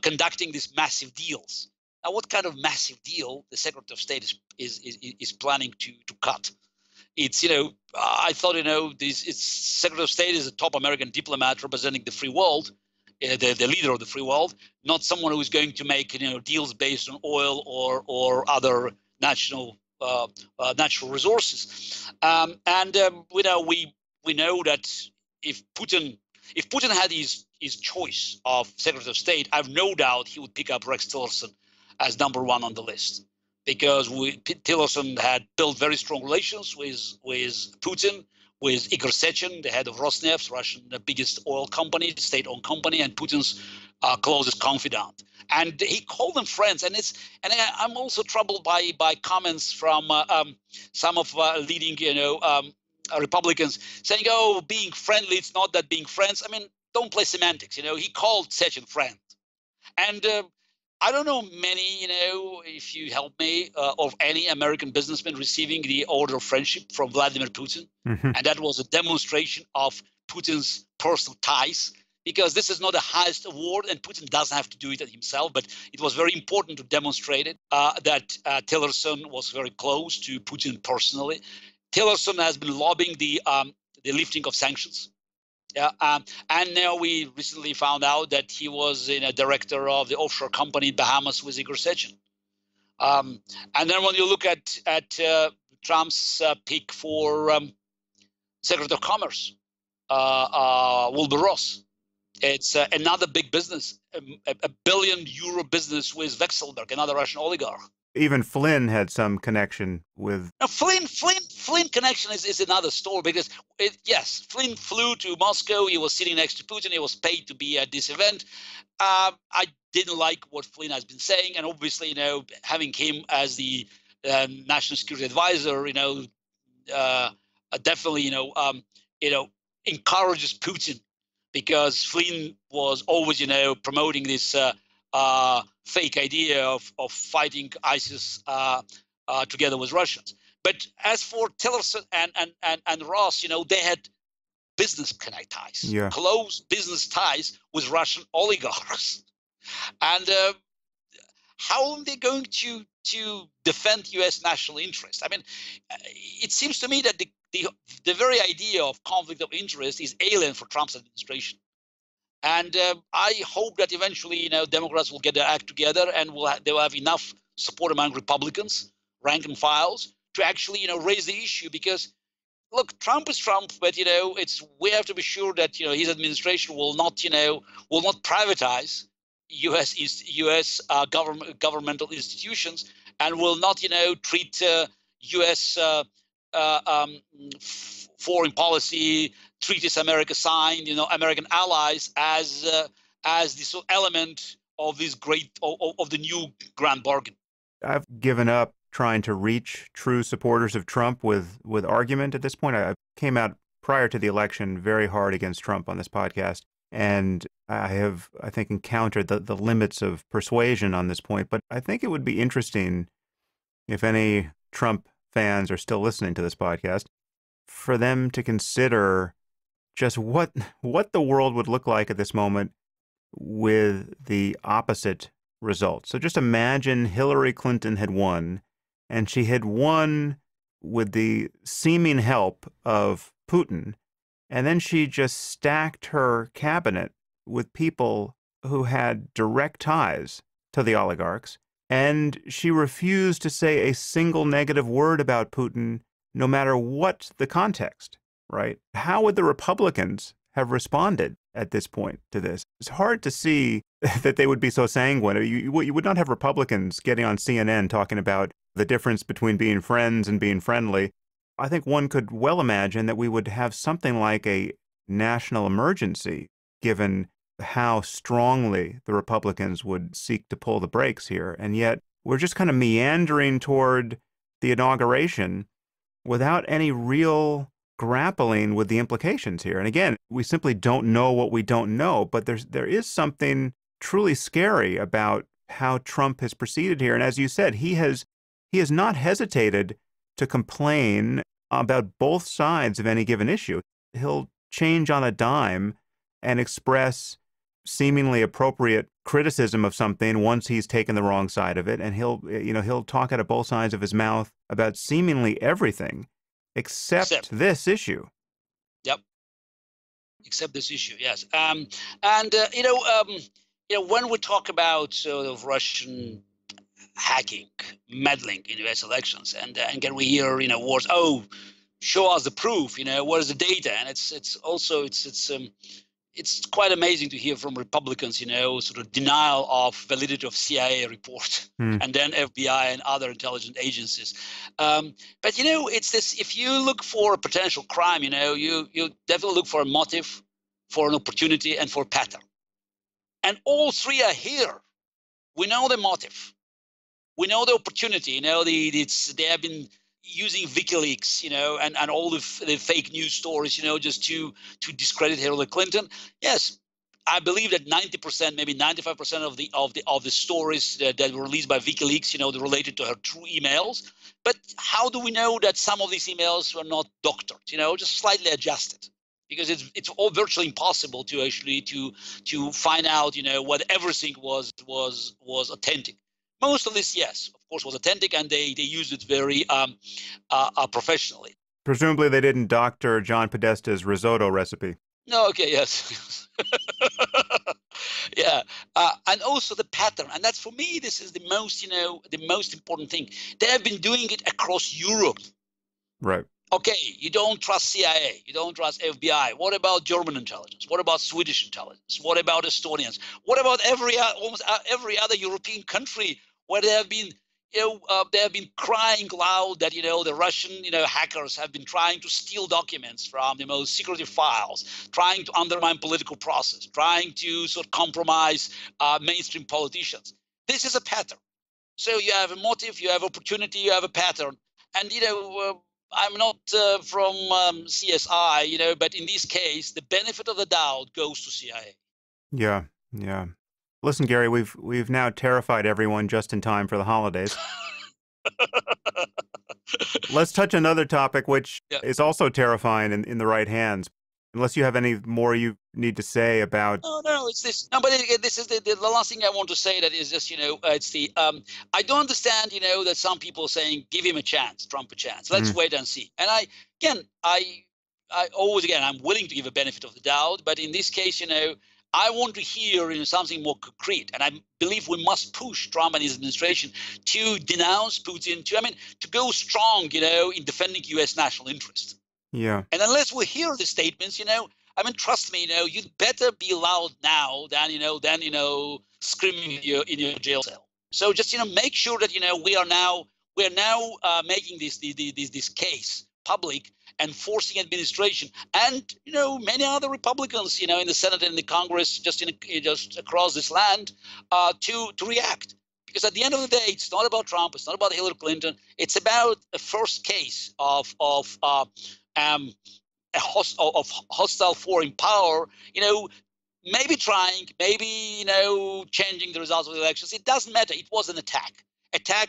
conducting these massive deals. Now, what kind of massive deal the Secretary of State is planning to cut? It's, I thought, Secretary of State is a top American diplomat representing the free world, the leader of the free world, not someone who is going to make, deals based on oil or other natural resources. We know that if Putin had his choice of Secretary of State, I have no doubt he would pick up Rex Tillerson as number one on the list, because Tillerson had built very strong relations with Putin, with Igor Sechin, the head of Rosneft, Russian biggest oil company, state-owned company, and Putin's closest confidant. And he called them friends. And I'm also troubled by comments from some of leading, Republicans saying, "Oh, being friendly, it's not that being friends." I mean, don't play semantics. He called Sechin friend, and I don't know many, if you help me, of any American businessman receiving the Order of Friendship from Vladimir Putin. Mm-hmm. And that was a demonstration of Putin's personal ties, because this is not the highest award, and Putin doesn't have to do it himself. But it was very important to demonstrate it, that Tillerson was very close to Putin personally. Tillerson has been lobbying the lifting of sanctions. Yeah, and now we recently found out that he was a director of the offshore company in Bahamas with Igor Sechin. And then when you look at Trump's pick for Secretary of Commerce, Wilbur Ross, it's another big business, a €1 billion business with Vexelberg, another Russian oligarch. Even Flynn had some connection with. Now, Flynn connection is another story, because yes, Flynn flew to Moscow. He was sitting next to Putin. He was paid to be at this event. I didn't like what Flynn has been saying, and obviously, having him as the national security advisor, definitely, encourages Putin, because Flynn was always, promoting this fake idea of fighting ISIS together with Russians. But as for Tillerson and Ross, they had business ties, close business ties with Russian oligarchs. And how are they going to defend U.S. national interest? I mean, it seems to me that the very idea of conflict of interest is alien for Trump's administration. And I hope that eventually, Democrats will get their act together and they will have enough support among Republicans, rank and files, to actually, raise the issue. Because, look, Trump is Trump, but we have to be sure that his administration will not privatize U.S. governmental institutions, and will not treat U.S. Foreign policy treaties America signed, American allies as this element of this of the new grand bargain. I've given up trying to reach true supporters of Trump with argument at this point. I came out prior to the election very hard against Trump on this podcast, and I have, I think, encountered the limits of persuasion on this point. But I think it would be interesting, if any Trump fans are still listening to this podcast, for them to consider just what the world would look like at this moment with the opposite result. So just imagine Hillary Clinton had won, and she had won with the seeming help of Putin, and then she just stacked her cabinet with people who had direct ties to the oligarchs, and she refused to say a single negative word about Putin, no matter what the context, right? How would the Republicans have responded at this point to this? It's hard to see that they would be so sanguine. You would not have Republicans getting on CNN talking about the difference between being friends and being friendly. I think one could well imagine that we would have something like a national emergency, given how strongly the Republicans would seek to pull the brakes here. And yet we're just kind of meandering toward the inauguration without any real grappling with the implications here. And again, we simply don't know what we don't know, but there is something truly scary about how Trump has proceeded here. And as you said, he has not hesitated to complain about both sides of any given issue. He'll change on a dime and express seemingly appropriate criticism of something once he's taken the wrong side of it, and he'll talk out of both sides of his mouth about seemingly everything except this issue. Yep. Except this issue, yes. When we talk about sort of Russian hacking, meddling in U.S. elections, and can we hear words? Oh, show us the proof. What is the data? And it's quite amazing to hear from Republicans, sort of denial of validity of CIA report and then FBI and other intelligence agencies. But it's this: if you look for a potential crime, you definitely look for a motive, for an opportunity, and for a pattern. And all three are here. We know the motive. We know the opportunity. They have been using WikiLeaks, and all the fake news stories, just to discredit Hillary Clinton. Yes, I believe that 90%, maybe 95% of the stories that were released by WikiLeaks, related to her true emails. But how do we know that some of these emails were not doctored? Just slightly adjusted, because it's all virtually impossible to actually to find out, what everything was authentic. Most of this, yes, of course, was authentic, and they used it very professionally. Presumably they didn't doctor John Podesta's risotto recipe. No, okay, yes. Yeah, and also the pattern. And that's, for me, this is the most important thing. They have been doing it across Europe. Right. Okay, you don't trust CIA, you don't trust FBI. What about German intelligence? What about Swedish intelligence? What about Estonians? What about almost every other European country where they have been, they have been crying loud that the Russian, hackers have been trying to steal documents from the most secretive files, trying to undermine political process, trying to sort of compromise mainstream politicians. This is a pattern. So you have a motive, you have opportunity, you have a pattern, and I'm not from CSI, but in this case, the benefit of the doubt goes to CIA. Yeah, yeah. Listen, Garry, we've now terrified everyone just in time for the holidays. Let's touch another topic which is also terrifying in the right hands. Unless you have any more you need to say about. No, it's this. No, but this is the last thing I want to say. That is just, it's the. I don't understand, that some people are saying give him a chance, Trump a chance. Let's wait and see. And I always I'm willing to give a benefit of the doubt, but in this case, I want to hear something more concrete, and I believe we must push Trump and his administration to denounce Putin, to go strong, in defending U.S. national interest. Yeah. And unless we hear the statements, trust me, you'd better be loud now than screaming in your jail cell. So just, make sure that, we are now making this case public and forcing administration and, many other Republicans, in the Senate and the Congress, just across this land, to react. Because at the end of the day, it's not about Trump. It's not about Hillary Clinton. It's about a first case of hostile foreign power, maybe trying, maybe, changing the results of the elections. It doesn't matter. It was an attack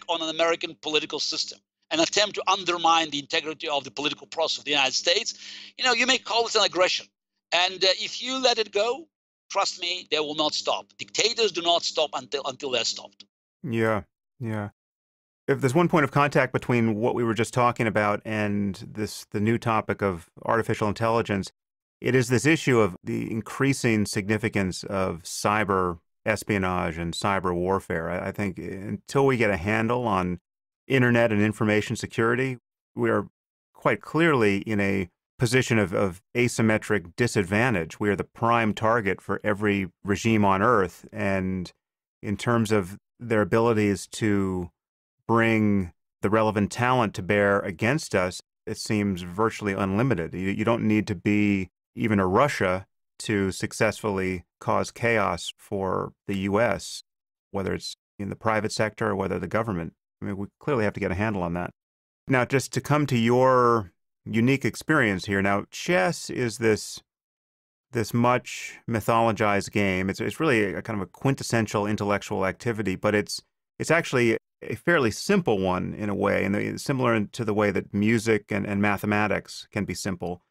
on an American political system, an attempt to undermine the integrity of the political process of the United States. You may call it an aggression. And if you let it go, trust me, they will not stop. Dictators do not stop until they're stopped. Yeah, yeah. If there's one point of contact between what we were just talking about and the new topic of artificial intelligence, it is this issue of the increasing significance of cyber espionage and cyber warfare. I think until we get a handle on internet and information security, we are quite clearly in a position of asymmetric disadvantage. We are the prime target for every regime on Earth, and in terms of their abilities to bring the relevant talent to bear against us, it seems virtually unlimited. You don't need to be even a Russia to successfully cause chaos for the U.S., whether it's in the private sector or whether the government. I mean, we clearly have to get a handle on that. Now, just to come to your unique experience here. Now, chess is this much mythologized game. It's really a kind of a quintessential intellectual activity, but it's actually a fairly simple one in a way, and similar to the way that music and mathematics can be simple.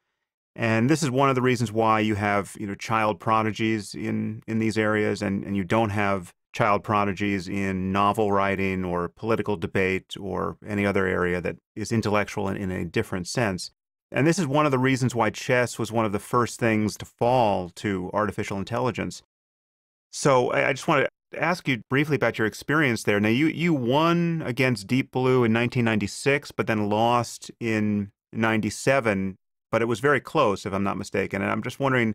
And this is one of the reasons why you have child prodigies in these areas, and you don't have child prodigies in novel writing or political debate or any other area that is intellectual in a different sense. And this is one of the reasons why chess was one of the first things to fall to artificial intelligence. So I just want to ask you briefly about your experience there. Now, you won against Deep Blue in 1996, but then lost in 97, but it was very close, if I'm not mistaken. And I'm just wondering,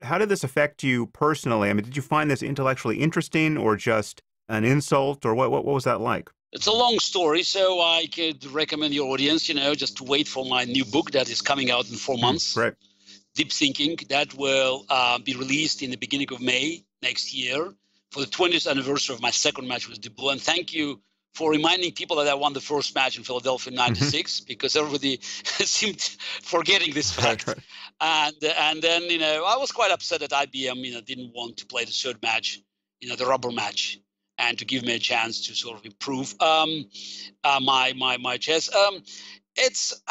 how did this affect you personally? I mean, did you find this intellectually interesting or just an insult, or what was that like? It's a long story, so I could recommend your audience, just to wait for my new book that is coming out in 4 months. Right. Deep Thinking, that will be released in the beginning of May next year for the 20th anniversary of my second match with Deep Blue. And thank you for reminding people that I won the first match in Philadelphia in 96, because everybody seemed forgetting this fact. Right. And then, I was quite upset that IBM, didn't want to play the third match, the rubber match, and to give me a chance to sort of improve my chess. It's,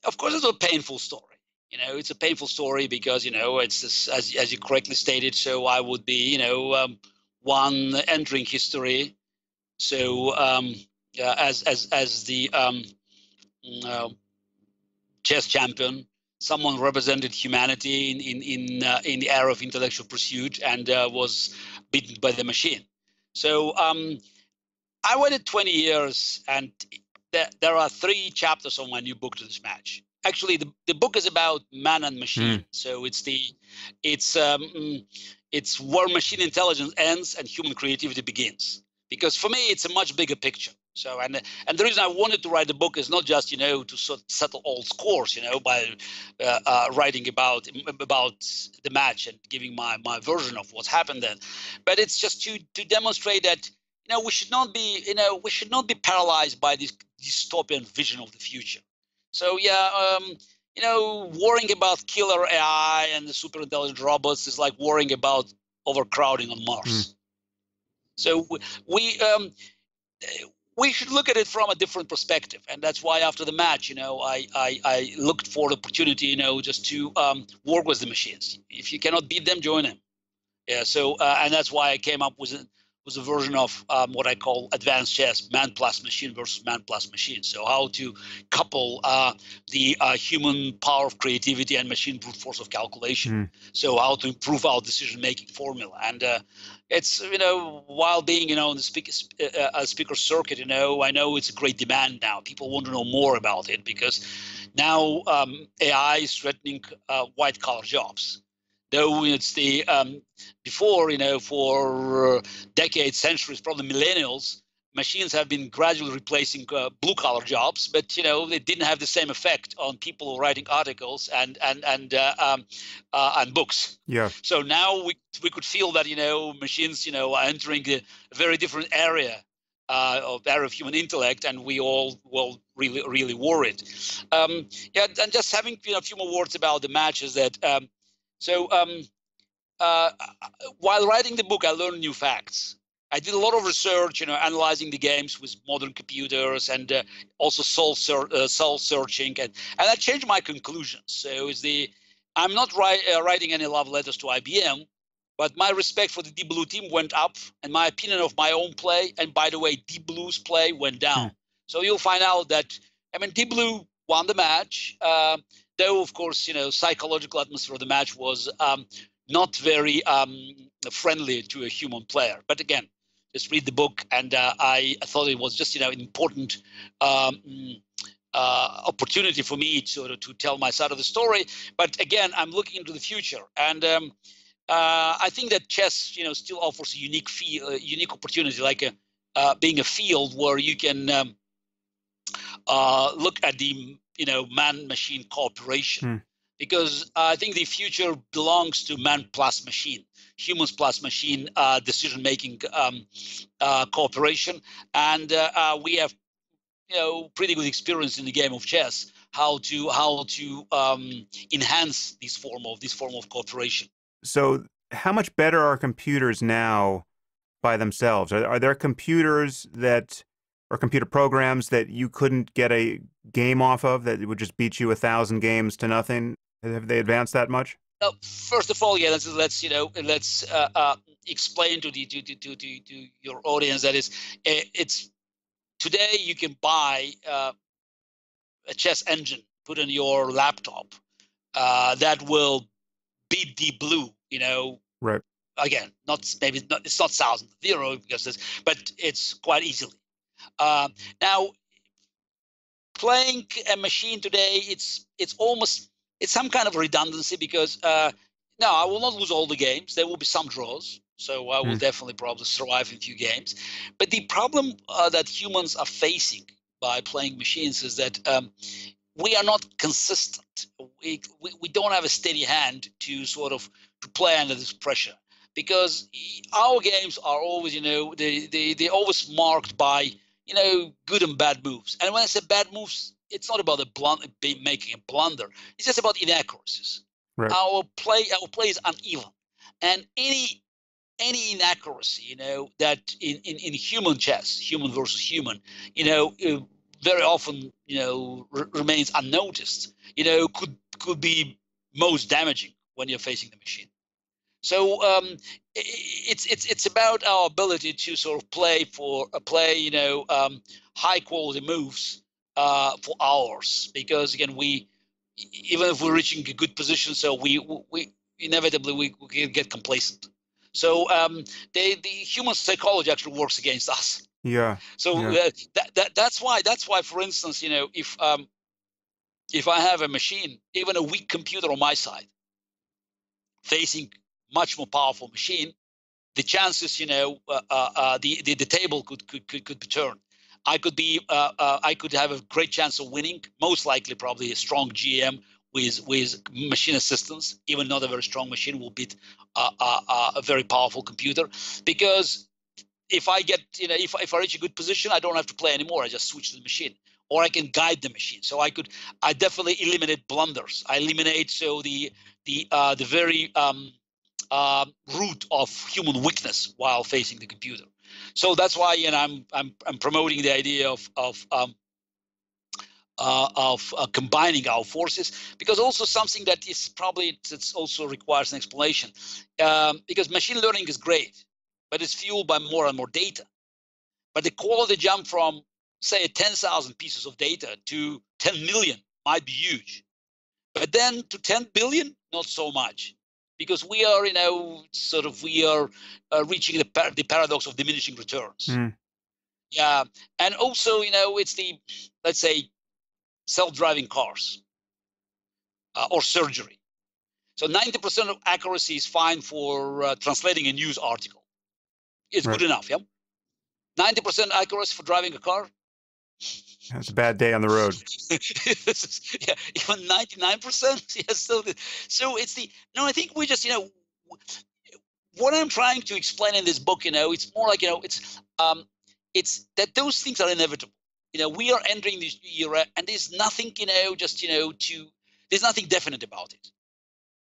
of course, it's a painful story. It's a painful story because, it's this, as you correctly stated, so I would be, one entering history. So as the chess champion, someone represented humanity in the era of intellectual pursuit and was beaten by the machine. So I waited 20 years, and there are 3 chapters of my new book to this match. Actually, the book is about man and machine. So it's where machine intelligence ends and human creativity begins. Because for me, it's a much bigger picture. So, and the reason I wanted to write the book is not just, to settle old scores, by writing about the match and giving my version of what's happened then, but it's just to demonstrate that, we should not be paralyzed by this dystopian vision of the future. So worrying about killer AI and the super intelligent robots is like worrying about overcrowding on Mars. So we we should look at it from a different perspective, and that's why after the match, I looked for the opportunity, just to work with the machines. If you cannot beat them, join them. Yeah. So and that's why I came up with a version of what I call advanced chess, man plus machine versus man plus machine. So how to couple the human power of creativity and machine brute force of calculation. So how to improve our decision-making formula. And it's, while being, in the speaker circuit, I know it's a great demand now. People want to know more about it because now AI is threatening white-collar jobs. Though it's the before, for decades, centuries, probably millennials, machines have been gradually replacing blue-collar jobs, but they didn't have the same effect on people writing articles and books. Yeah. So now we could feel that machines are entering a very different area of human intellect, and we all really worried. And just having a few more words about the matches that. While writing the book, I learned new facts. I did a lot of research, analyzing the games with modern computers and also soul searching, and that changed my conclusions. So I'm not writing any love letters to IBM, but my respect for the Deep Blue team went up, and my opinion of my own play, and by the way, Deep Blue's play, went down. So you'll find out that Deep Blue won the match. Though, of course, psychological atmosphere of the match was not very friendly to a human player. But again, just read the book, and I thought it was just an important opportunity for me to tell my side of the story. But again, I'm looking into the future, and I think that chess, still offers a unique opportunity, like being a field where you can look at the man-machine cooperation, because I think the future belongs to man plus machine, humans plus machine decision-making cooperation, and we have pretty good experience in the game of chess how to enhance this form of cooperation. So, how much better are computers now by themselves? Are there computers or computer programs that you couldn't get a game off of, that would just beat you 1,000 games to nothing? Have they advanced that much? First of all, let's explain to your audience that it's today you can buy a chess engine, put in your laptop, that will beat Deep Blue. Right. Again, it's not 1,000 because but it's quite easily. Now, playing a machine today, it's some kind of redundancy, because no, I will not lose all the games. There will be some draws, so I will definitely probably survive in a few games. But the problem that humans are facing by playing machines is that we are not consistent. We don't have a steady hand to to play under this pressure, because our games are always, they're always marked by good and bad moves. And when I say bad moves, it's not about making a blunder. It's just about inaccuracies. Right. Our play is uneven, and any inaccuracy, that in human chess, human versus human, very often, remains unnoticed. Could be most damaging when you're facing the machine. So it's about our ability to play high quality moves for hours, because again, even if we're reaching a good position, so we inevitably we get complacent. So the human psychology actually works against us. Yeah. So that's why, for instance, if I have a machine, even a weak computer on my side, facing much more powerful machine, the chances, the table could be turned. I could have a great chance of winning. Most likely, probably a strong GM with machine assistance, even not a very strong machine, will beat a very powerful computer. Because if I get, if I reach a good position, I don't have to play anymore. I just switch to the machine, or I can guide the machine. So I definitely eliminate blunders. I eliminate the very root of human weakness while facing the computer. So that's why, you know, I'm promoting the idea of combining our forces, because also something that is probably it's also requires an explanation, because machine learning is great, but it's fueled by more and more data. But the quality jump from, say, 10,000 pieces of data to 10 million might be huge, but then to 10 billion, not so much, because we are, you know, sort of we are reaching the paradox of diminishing returns. Mm. Yeah, and also, you know, it's the, let's say, self-driving cars or surgery. So 90% of accuracy is fine for translating a news article. It's Right. good enough, yeah? 90% accuracy for driving a car? That's a bad day on the road. Yeah, even 99%? Yes, so it's the, no, I think we just, you know, what I'm trying to explain in this book, you know, it's more like, you know, it's that those things are inevitable. You know, we are entering this new era, and there's nothing, you know, just, you know, there's nothing definite about it.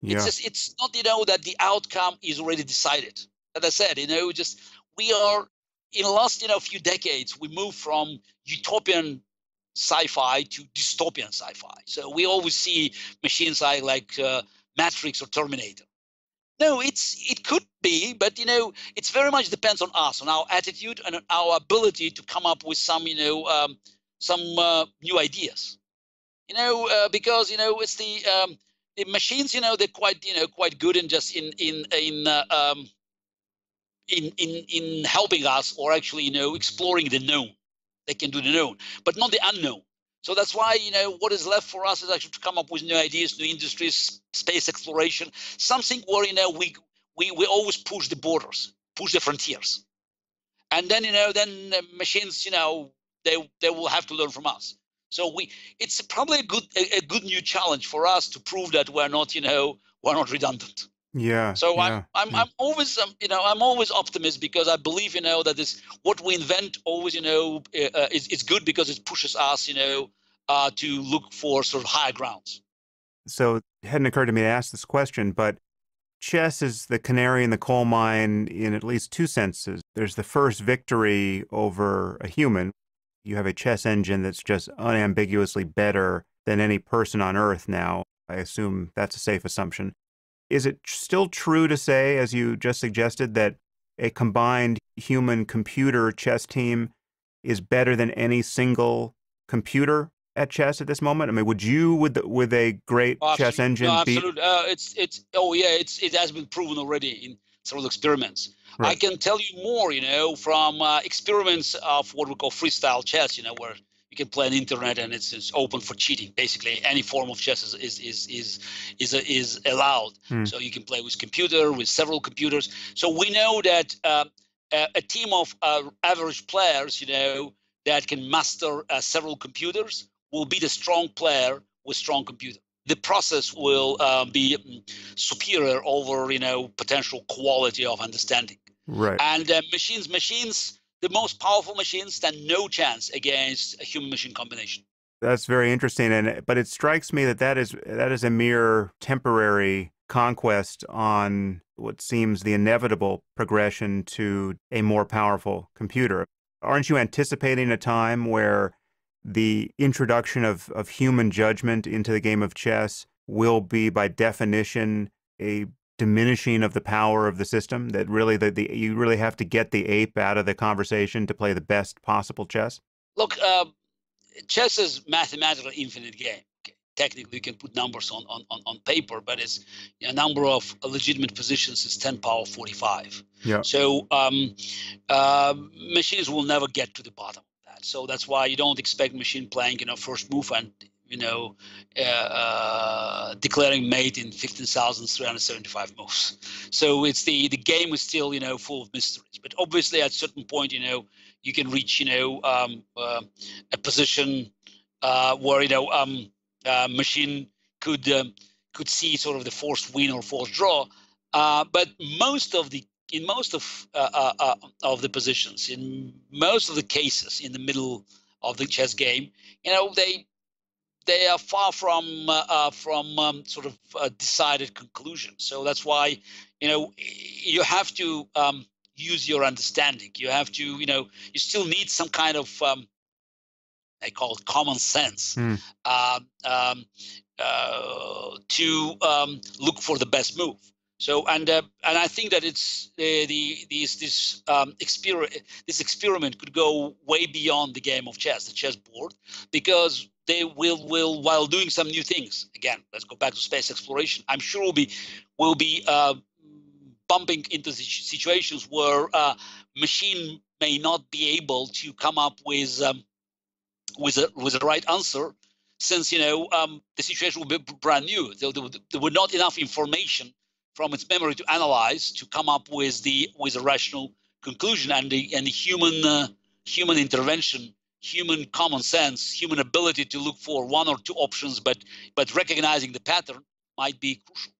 Yeah. It's just, it's not, you know, that the outcome is already decided. As I said, you know, just we are, in the last, you know, few decades, we moved from utopian sci-fi to dystopian sci-fi. So we always see machines like Matrix or Terminator. No, it could be, but, you know, it's very much depends on us, on our attitude, and on our ability to come up with some, you know, some new ideas. You know, because, you know, it's the machines, you know, they're quite, you know, quite good in just in helping us, or actually, you know, exploring the known. They can do the known, but not the unknown. So that's why, you know, what is left for us is actually to come up with new ideas, new industries, space exploration, something where, you know, we always push the borders, push the frontiers. And then, you know, then machines, you know, they will have to learn from us. So it's probably a good new challenge for us to prove that we're not, you know, we're not redundant. Yeah. So yeah. I'm always, you know, I'm always optimist, because I believe, you know, that this, what we invent always, you know, is good, because it pushes us, you know, to look for sort of higher grounds. So it hadn't occurred to me to ask this question, but chess is the canary in the coal mine in at least two senses. There's the first victory over a human. You have a chess engine that's just unambiguously better than any person on Earth now. I assume that's a safe assumption. Is it still true to say, as you just suggested, that a combined human-computer chess team is better than any single computer at chess at this moment? I mean, would you, with a great chess engine, no, beat? absolutely. It's oh yeah, it has been proven already in several experiments. Right. I can tell you more, you know, from experiments of what we call freestyle chess, you know, where you can play on the internet and it's open for cheating. Basically, any form of chess is allowed. So you can play with computer, with several computers. So we know that a team of average players, you know, that can master several computers will be the strong player with strong computer. The process will be superior over, you know, potential quality of understanding. Right. And machines, the most powerful machines stand no chance against a human-machine combination. That's very interesting, but it strikes me that is a mere temporary conquest on what seems the inevitable progression to a more powerful computer. Aren't you anticipating a time where the introduction of human judgment into the game of chess will be, by definition, a diminishing of the power of the system, that really you really have to get the ape out of the conversation to play the best possible chess? Look, chess is mathematically infinite game. Okay. Technically, you can put numbers on paper, but it's a number of legitimate positions is 10 power 45. Yeah. So machines will never get to the bottom of that. So that's why you don't expect machine playing, you know, first move and, you know, declaring mate in 15,375 moves. So it's the game is still, you know, full of mysteries. But obviously, at a certain point, you know, you can reach, you know, a position where, you know, machine could see sort of the forced win or forced draw. But in most of the positions, in most of the cases, in the middle of the chess game, you know, they are far from sort of a decided conclusion. So that's why, you know, you have to use your understanding. You have to, you still need some kind of, I call it common sense, to look for the best move. So, and I think that it's this experiment could go way beyond the game of chess, the chessboard, because they will while doing some new things. Again, let's go back to space exploration. I'm sure we'll be bumping into situations where machine may not be able to come up with the right answer, since the situation will be brand new. There were not enough information from its memory to analyze to come up with a rational conclusion, and the human intervention, human common sense, human ability to look for one or two options, but recognizing the pattern might be crucial.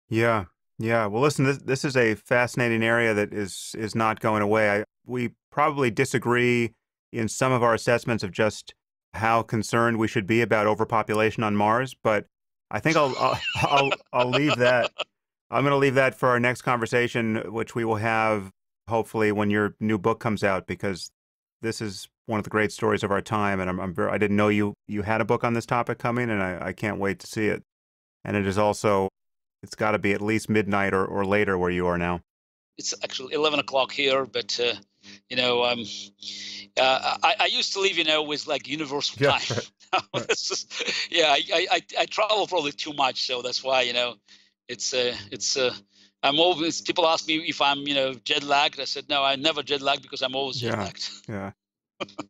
Yeah. Yeah. Well, listen, this is a fascinating area that is not going away. We probably disagree in some of our assessments of just how concerned we should be about overpopulation on Mars, but I think I'll leave that. I'm going to leave that for our next conversation, which we will have hopefully when your new book comes out, because this is one of the great stories of our time, and I didn't know you had a book on this topic coming, and I can't wait to see it. And it is also, it's got to be at least midnight or later where you are now. It's actually 11 o'clock here, but I used to live, with like universal time. Right. I travel probably too much, so that's why I'm always, people ask me if I'm jet lagged. I said no, I never jet lagged because I'm always jet lagged. Yeah.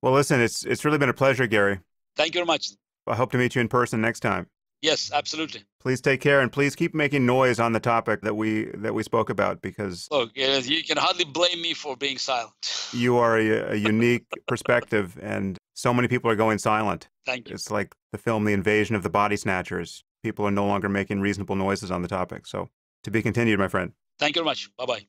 Well, listen, it's really been a pleasure, Garry. Thank you very much. I hope to meet you in person next time. Yes, absolutely. Please take care, and please keep making noise on the topic that we spoke about, because look, you can hardly blame me for being silent. You are a unique perspective, and so many people are going silent. Thank you. It's like the film The Invasion of the Body Snatchers. People are no longer making reasonable noises on the topic. So, to be continued, my friend. Thank you very much. Bye-bye.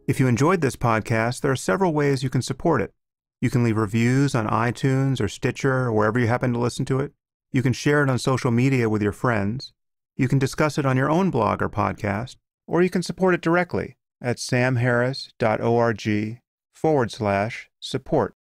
If you enjoyed this podcast, there are several ways you can support it. You can leave reviews on iTunes or Stitcher or wherever you happen to listen to it. You can share it on social media with your friends. You can discuss it on your own blog or podcast, or you can support it directly at samharris.org/support.